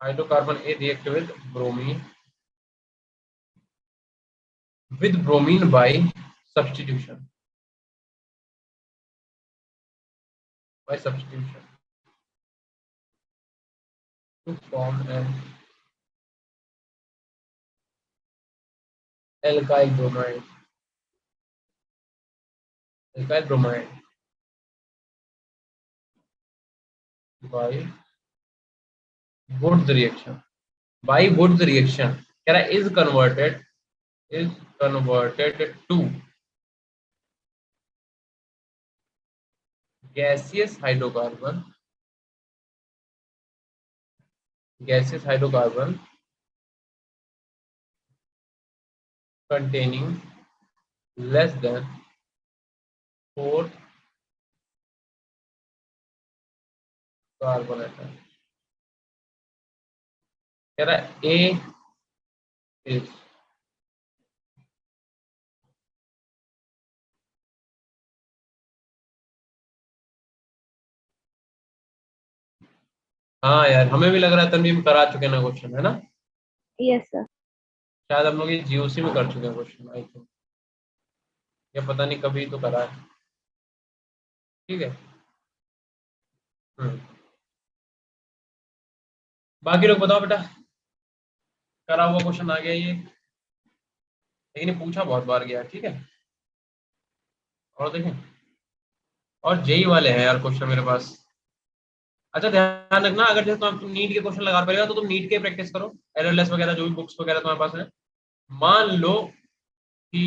hydrocarbon A react with bromine by substitution to form an alkyl bromide by Wood's reaction. By Wood's reaction, कह रहा है is converted to gaseous hydrocarbon containing less than 4 carbon atom. कह रहा है A is हाँ यार, हमें भी लग रहा है तनवीर करा चुके ना क्वेश्चन, है ना? Yes sir. शायद हम लोग ये जीओसी में कर चुके हैं क्वेश्चन, आई थिंक, या पता नहीं कभी तो करा है। ठीक है, बाकी लोग बताओ बेटा, करा हुआ क्वेश्चन आ गया ये, लेकिन ये पूछा बहुत बार गया। ठीक है, और देखें, और जेई वाले हैं यार क्वेश्चन मेरे पास। अच्छा ध्यान रखना, अगर जैसे तुम नीट के क्वेश्चन लगा पाएगा तो तुम नीट के प्रैक्टिस करो, एररलेस वगैरह जो भी बुक्स वगैरह तुम्हारे पास है। मान लो कि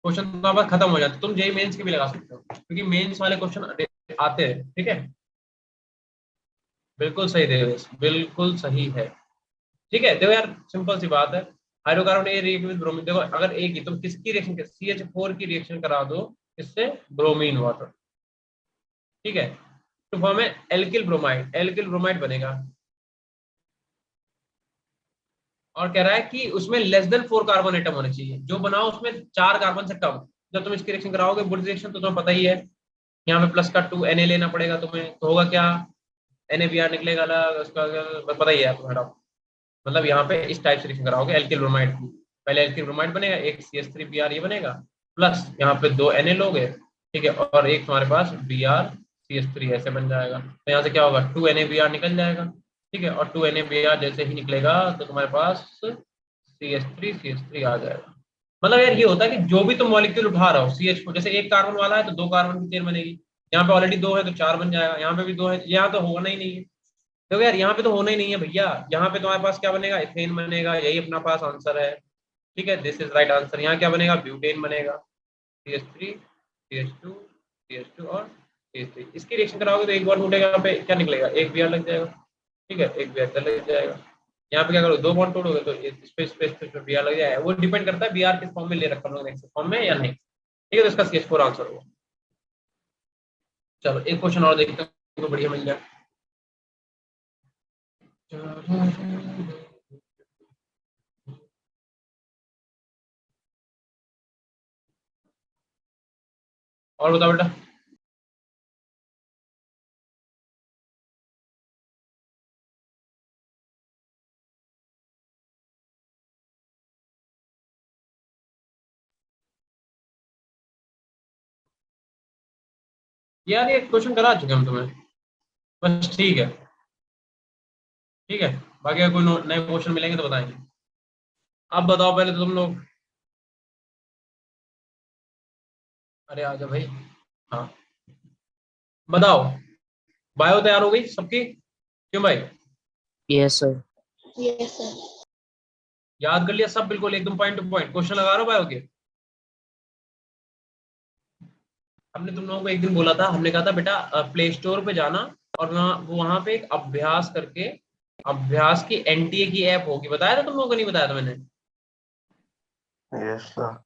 क्वेश्चन तुम्हारे पास खत्म हो जाते, तुम जेई मेंस के भी लगा सकते हो, क्योंकि मेंस वाले क्वेश्चन आते हैं। ठीक है, बिल्कुल सही देवेश, बिल्कुल सही है। ठीक है, देखो यार सिंपल सी बात है, hydrocarbon A react with bromine. देखो अगर ए की तुम किसकी रिएक्शन, CH4 की रिएक्शन करा दो इससे, ब्रोमीन वाटर। ठीक है, तो फॉर्म है एल्किल ब्रोमाइड बनेगा। और कह रहा है कि उसमें लेस देन 4 कार्बन एटम होने चाहिए, जो बनाओ उसमें 4 कार्बन से कम। जब तुम इसकी रिएक्शन कराओगे वुड रिएक्शन, तो तुम्हें पता ही है, यहाँ पे प्लस का 2 Na लेना पड़ेगा तुम्हें, तो होगा क्या, NaBr निकलेगा अलग, उसका पता ही है आपको मैडम। मतलब यहाँ पे इस टाइप से रिएक्शन कराओगे एल्किल ब्रोमाइड की, पहले एल्किल ब्रोमाइड बनेगा, एक CH3Br ये बनेगा, प्लस यहाँ पे 2 Na लोगे। ठीक है, और एक तुम्हारे पास Br CH3 ऐसे बन जाएगा, तो यहाँ से क्या होगा, 2 NaBr निकल जाएगा। ठीक है, और 2 NaBr जैसे ही निकलेगा तो तुम्हारे पास CH3 आ जाएगा। मतलब यार ये होता है कि जो भी तुम मॉलिक्यूल उठा रहे हो CH को, जैसे 1 कार्बन वाला है तो 2 कार्बन की चेन बनेगी, यहाँ पे ऑलरेडी 2 है तो 4 बन जाएगा, यहाँ पे भी 2 है, यहाँ तो होना ही नहीं है। देखो यार यहाँ पे तो होना ही नहीं है भैया, यहाँ पे तुम्हारे पास क्या बनेगा, इथेन बनेगा, यही अपना पास आंसर है। ठीक है, दिस इज राइट आंसर। यहाँ क्या बनेगा, ब्यूटेन बनेगा, CH3 CH2 CH2 और CH3। इसकी रिएक्शन कराओगे तो एक बार उठेगा, यहाँ पे क्या निकलेगा, एक Br लग जाएगा। ठीक है, एक Br लग जाएगा। यहाँ पे क्या करो, 2 बॉन्ड तोड़ोगे तो स्पेस Br लग जाएगा। वो डिपेंड करता है Br किस फॉर्म में ले रखा है, नेक्स्ट फॉर्म में या नहीं। ठीक है, तो इसका CH4 आंसर होगा। चलो एक क्वेश्चन और देखते हैं, तो बढ़िया मिल जाए। और बताओ बेटा, यार ये क्वेश्चन करा चुके हम तुम्हें बस। ठीक है, ठीक है, बाकी अगर कोई नए क्वेश्चन मिलेंगे तो बताएंगे। अब बताओ पहले तो तुम लोग, अरे आ जाओ भाई। हाँ बताओ, बायो तैयार हो गई सबकी, क्यों भाई? Yes sir. Yes, sir. याद कर लिया सब, बिल्कुल एकदम पॉइंट टू पॉइंट क्वेश्चन लगा रहा हो बायो के। हमने तुम लोगों को एक दिन बोला था, हमने कहा था बेटा प्ले स्टोर पे जाना और वहां पे एक अभ्यास करके, अभ्यास की NTA की ऐप होगी, बताया था तुम लोगों को, नहीं बताया था मैंने? Yes sir.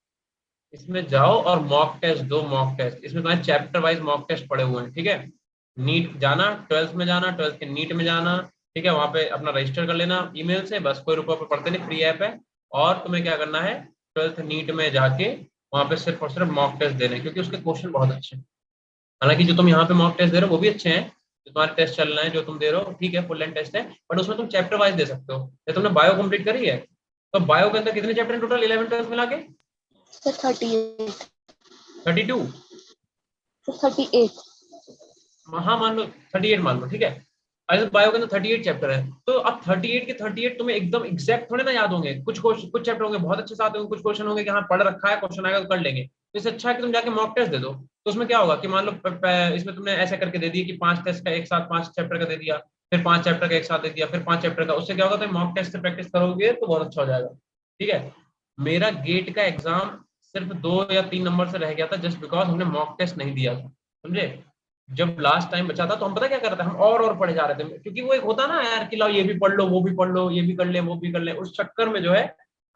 इसमें जाओ और मॉक टेस्ट दो, मॉक टेस्ट, इसमें तुम्हारे चैप्टर वाइज मॉक टेस्ट पड़े हुए हैं। ठीक है, नीट जाना, 12th में जाना, 12th के नीट में जाना। ठीक है, वहां पे अपना रजिस्टर कर लेना ईमेल से, बस कोई रुपये पड़ते नहीं, फ्री ऐप है। और तुम्हें क्या करना है, 12th नीट में जाके वहां पे सिर्फ और सिर्फ मॉक टेस्ट देने, क्योंकि उसके क्वेश्चन बहुत अच्छे हैं। हालांकि जो तुम यहाँ पे मॉक टेस्ट दे रहे हो वो भी अच्छे हैं, जो तुम्हारे टेस्ट चल रहे हैं, जो तुम दे रहे हो, ठीक है फुल लेंथ टेस्ट है, बट उसमें तुम चैप्टर वाइज दे सकते हो। जैसे तुमने बायो कंप्लीट करी है, तो बायो के अंदर कितने चैप्टर टोटल 11 12 मिला के? सर 38 32। सर 38 हाँ मान लो 38 मान लो, ठीक है। अगर बायो के अंदर 38 चैप्टर है, तो अब 38 के 38 तुम्हें एकदम एग्जैक्ट थोड़े ना याद होंगे। कुछ चैप्टर होंगे बहुत अच्छे से आते होंगे, कुछ क्वेश्चन होंगे कि हाँ पढ़ रखा है, क्वेश्चन आएगा तो कर लेंगे। तो इससे अच्छा है कि तुम जाके मॉक टेस्ट दे दो। तो उसमें क्या होगा कि मान लो इसमें तुमने ऐसा करके दे दिया कि 5 टेस्ट का एक साथ 5 चैप्टर का दे दिया, फिर 5 चैप्टर का एक साथ दे दिया, फिर 5 चैप्टर का। उससे क्या होगा, तुम मॉक टेस्ट से प्रैक्टिस करोगे तो बहुत अच्छा हो जाएगा। ठीक है। मेरा गेट का एग्जाम सिर्फ 2 या 3 नंबर से रह गया था, जस्ट बिकॉज हमने मॉक टेस्ट नहीं दिया था, समझे। जब लास्ट टाइम बचा था तो हम पता क्या कर रहे थे, हम और पढ़े जा रहे थे, क्योंकि वो एक होता ना यार कि लाओ ये भी पढ़ लो, वो भी पढ़ लो, ये भी कर ले, वो भी कर ले। उस चक्कर में जो है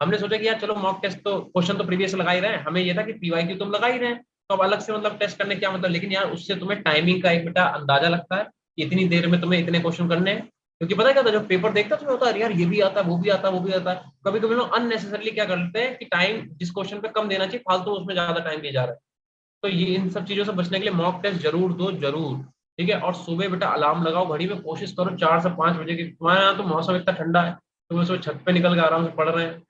हमने सोचा कि यार चलो मॉक टेस्ट तो क्वेश्चन तो प्रीवियस लगा ही रहे हैं, हमें ये था कि पीवाईक्यू तुम लगा ही रहे हैं, तो अब अलग से मतलब टेस्ट करने क्या मतलब। लेकिन यार उससे तुम्हें टाइमिंग का एक बेटा अंदाजा लगता है कि इतनी देर में तुम्हें इतने क्वेश्चन करने हैं। क्योंकि पता क्या था, जब पेपर देखता तुम्हें होता है यार ये भी आता है, वो भी आता है, वो भी आता है। कभी कभी लोग अननेसेसरली क्या करते हैं कि टाइम जिस क्वेश्चन पे कम देना चाहिए फालतू उसमें ज्यादा टाइम दिया जा रहा है। तो ये इन सब चीजों से बचने के लिए मॉक टेस्ट जरूर दो, जरूर। ठीक है। और सुबह बेटा अलार्म लगाओ घड़ी में, कोशिश करो 4 से 5 बजे की। तुम्हारे यहाँ तो मौसम इतना ठंडा है, तुम सुबह छत पे निकल के आराम से पढ़ रहे हैं।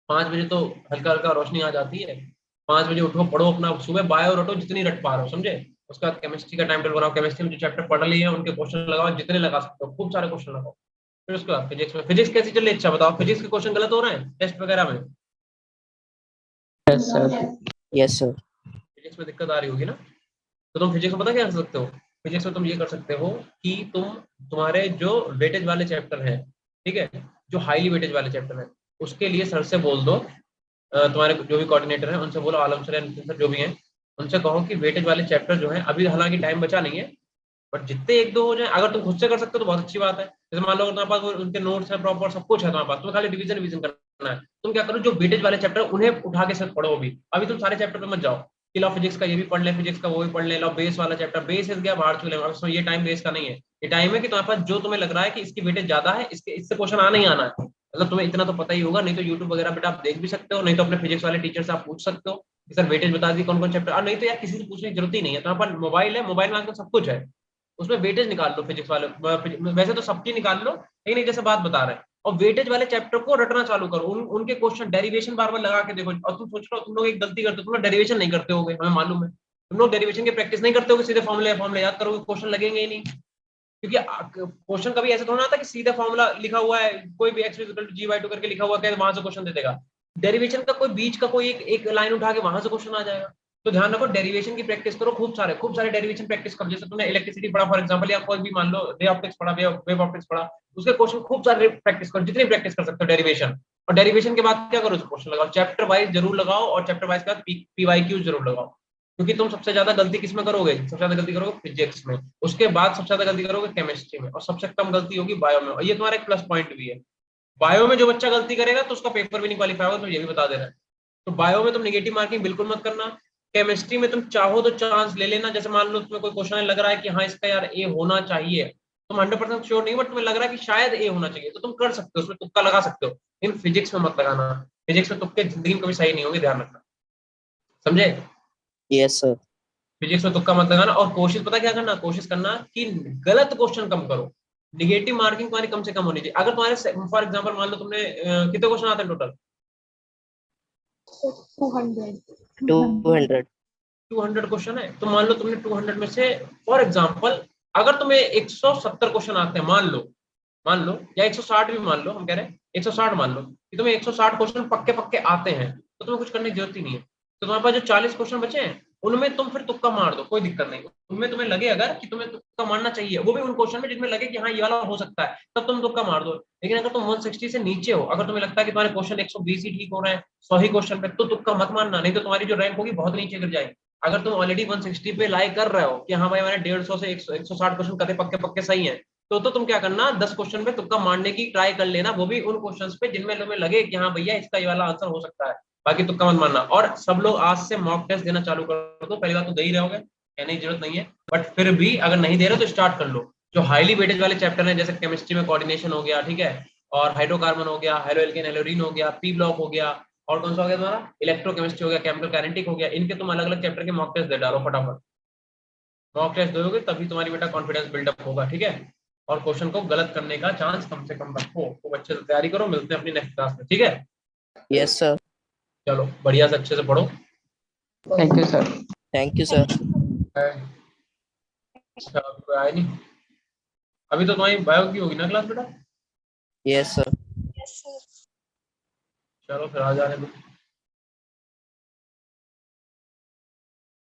5 बजे तो हल्का हल्का रोशनी आ जाती है। 5 बजे उठो, पढ़ो अपना, सुबह बायो रटो जितनी रट पा रहे हो, समझे। उसके बाद केमिस्ट्री का टाइम टेबल बनाओ, केमिस्ट्री में जो चैप्टर पढ़ लिए हैं उनके क्वेश्चन लगाओ, जितने लगा सकते हो, खूब सारे क्वेश्चन लगाओ। फिर उसके बाद फिजिक्स में, फिजिक्स कैसी चल रही है? अच्छा बताओ, फिजिक्स के क्वेश्चन गलत हो रहे हैं टेस्ट वगैरह में? Yes sir. Yes sir. Physics में दिक्कत आ रही होगी ना। तो तुम फिजिक्स में पता क्या कर सकते हो, फिजिक्स में तुम ये कर सकते हो कि तुम्हारे जो वेटेज वाले चैप्टर हैं, ठीक है, जो हाईली वेटेज वाले चैप्टर हैं, उसके लिए सर से बोल दो, तुम्हारे जो भी कोऑर्डिनेटर हैं उनसे बोलो, आलम सर या नितिन सर जो भी हैं, उनसे कहो कि वेटेज वाले चैप्टर जो हैं, अभी हालांकि टाइम बचा नहीं है, बट जितने 1 2 हो जाए, अगर तुम खुद से कर सकते हो तो बहुत अच्छी बात है। जैसे मान लो तुम्हारे पास उनके नोट्स है, प्रॉपर सब कुछ है तुम्हारे पास, तुम्हें खाली डिवीजन डिवीजन करना है। तुम क्या करो, जो वेटेज वाले चैप्टर उन्हें उठा के सिर्फ पढ़ो। अभी तुम सारे चैप्टर पे मत जाओ कि लो फिजिक्स का ये भी पढ़ ले, फिजिक्स का वो भी पढ़ ले, लो बेस वाला चैप्टर, बेस इस गया बाहर चले। अब ये टाइम बेस का नहीं है, ये टाइम है कि तुम्हारे पास जो तुम्हें लग रहा है कि इसकी वेटेज ज्यादा है, इसके इससे क्वेश्चन आना ही आना है। मतलब तुम्हें इतना तो पता ही होगा, नहीं तो यूट्यूब वगैरह बेटा आप देख भी सकते हो, नहीं तो अपने फिजिक्स वाले टीचर से आप पूछ सकते हो कि सर वेटेज बता दी कौन कौन चैप्टर। और नहीं तो यार किसी से पूछने की जरूरत ही नहीं है, तुम्हारे पास मोबाइल है, मोबाइल में आजकल सब कुछ है, उसमें वेटेज निकाल लो फिजिक्स वाले। वैसे तो सबकी निकाल लो, लेकिन एक जैसे बात बता रहे हैं। और वेटेज वाले चैप्टर को रटना चालू करो, उनके क्वेश्चन डेरिवेशन बार बार लगा के देखो। और तुम सोच लो, तुम लोग एक गलती करते हो, तुम लोग डेरिवेशन नहीं करते होगे, हमें मालूम है। तुम लोग डेरिवेशन की प्रैक्टिस नहीं करते होगे, सीधे फॉर्मूले फॉर्मूले याद करोगे, क्वेश्चन लगेंगे ही नहीं। क्योंकि क्वेश्चन कभी ऐसे थोड़ा आता कि सीधा फॉर्मूला लिखा हुआ है, कोई भी x = g/2 करके लिखा हुआ है, वहां से क्वेश्चन दे देगा। डेरिवेशन का कोई बीच का कोई एक लाइन उठा के वहां से क्वेश्चन आ जाएगा। तो ध्यान रखो, डेरिवेशन की प्रैक्टिस करो, खूब सारे डेरिवेशन प्रैक्टिस करो। जैसे तुमने इलेक्ट्रिसिटी पढ़ा फॉर एग्जांपल, या कोई भी मान लो रे ऑप्टिक्स पढ़ा, वेव ऑप्टिक्स पढ़ा, उसके क्वेश्चन खूब सारे प्रैक्टिस करो, जितनी प्रैक्टिस कर सकते हो डेरिवेशन। और डेरिवेशन के बाद क्या करो, क्वेश्चन लगाओ, चैप्टर वाइज जरूर लगाओ, और चैप्टर वाइज के बाद पीवाईक्यू जरूर लगाओ। क्योंकि तुम सबसे ज्यादा गलती किसमें करोगे, सबसे ज्यादा गलती करोगे फिजिक्स में, उसके बाद सबसे ज्यादा गलती करोगे केमिस्ट्री में, और सबसे कम गलती होगी बायो में। और ये तुम्हारा एक प्लस पॉइंट भी है, बायो में जो बच्चा गलती करेगा तो उसका पेपर भी नहीं क्वालिफाई होगा, तो ये भी बता दे रहा है। तो बायो में तुम नेगेटिव मार्किंग बिल्कुल मत करना। केमिस्ट्री में तुम चाहो तो चांस ले लेना, जैसे मान लो तुम्हें कोई क्वेश्चन लग रहा है कि हाँ इसका यार ए होना चाहिए, तुम 100% श्योर नहीं, बट तुम्हें लग रहा है कि शायद ए होना चाहिए, तो तुम कर सकते हो, उसमें तुक्का लगा सकते हो। लेकिन फिजिक्स में मत लगाना, फिजिक्स में तुक्के जिंदगी में कभी सही नहीं होंगे, ध्यान रखना, समझे। Yes sir. फिजिक्स में तुक्का मत लगाना, और कोशिश पता क्या करना, कोशिश करना कि गलत क्वेश्चन कम करो। निगेटिव मार्किंग तुम्हारी कम से कम होनी चाहिए। अगर तुम्हारे फॉर एग्जांपल मान लो तुमने कितने क्वेश्चन आते हैं टोटल? 200 200। 200 क्वेश्चन है, तो मान लो तुमने 200 में से फॉर एग्जांपल अगर तुम्हें 170 क्वेश्चन आते हैं, मान लो, या 160 भी मान लो, हम कह रहे हैं 160 मान लो कि तुम्हें 160 क्वेश्चन पक्के पक्के आते हैं, तो तुम्हें कुछ करने की जरूरत ही नहीं है। तो तुम्हारे पास जो 40 क्वेश्चन बचे हैं उनमें तुम फिर तुक्का मार दो, कोई दिक्कत नहीं। उनमें तुम्हें लगे अगर कि तुम्हें तुक्का मारना चाहिए, वो भी उन क्वेश्चन में जिनमें लगे कि हाँ ये वाला हो सकता है, तब तुम तुक्का मार दो। लेकिन अगर तुम 160 से नीचे हो, अगर तुम्हें लगता है कि तुम्हारे क्वेश्चन 120 ही ठीक हो रहे हैं 100 ही क्वेश्चन पे, तो तुक्का मत मारना, नहीं तो तुम्हारी जो रैंक होगी बहुत नीचे गिर जाएगी। अगर तुम ऑलरेडी 160 पे लाई कर रहे हो कि हाँ भाई मैंने 150 से 160 क्वेश्चन कते पक्के पक्के सही है, तो तुम क्या करना, 10 क्वेश्चन पे तुक्का मारने की ट्राई कर लेना, वो भी उन क्वेश्चंस पे जिनमें तुम्हें लगे कि हाँ भैया इसका ये वाला आंसर हो सकता है। बाकी तुक्का मत मारना। और सब लोग आज से मॉक टेस्ट देना चालू कर दो, पहली बात तो दे ही रहोगे, कहने की जरूरत नहीं है, बट फिर भी अगर नहीं दे रहे तो स्टार्ट कर लो। जो हाईली वेटेज वाले चैप्टर हैं, जैसे केमिस्ट्री में कोऑर्डिनेशन हो गया, ठीक है, और हाइड्रोकार्बन हो गया, हेलो एल्केन हेलोरीन हो गया, पी ब्लॉक हो गया, और कौन सा हो गया तुम्हारा, इलेक्ट्रोकेमिस्ट्री हो गया, केमिकल काइनेटिक हो गया, इनके तुम अलग अलग चैप्टर के मॉक टेस्ट दे डालो फटाफट। मॉक टेस्ट दोगे तभी तुम्हारी बेटा कॉन्फिडेंस बिल्डअप होगा, ठीक है। और क्वेश्चन को गलत करने का चांस कम से कम रखो। तो अच्छे से तैयारी करो, मिलते हैं अपनी नेक्स्ट क्लास में, ठीक है। Yes sir. चलो बढ़िया से अच्छे से पढ़ो। Thank you sir. Thank you sir. अच्छा अभी कोई आया नहीं। अभी तो तुम्हारी बायो की होगी ना क्लास बेटा? Yes sir. Yes, sir. चलो फिर आ जाने दो।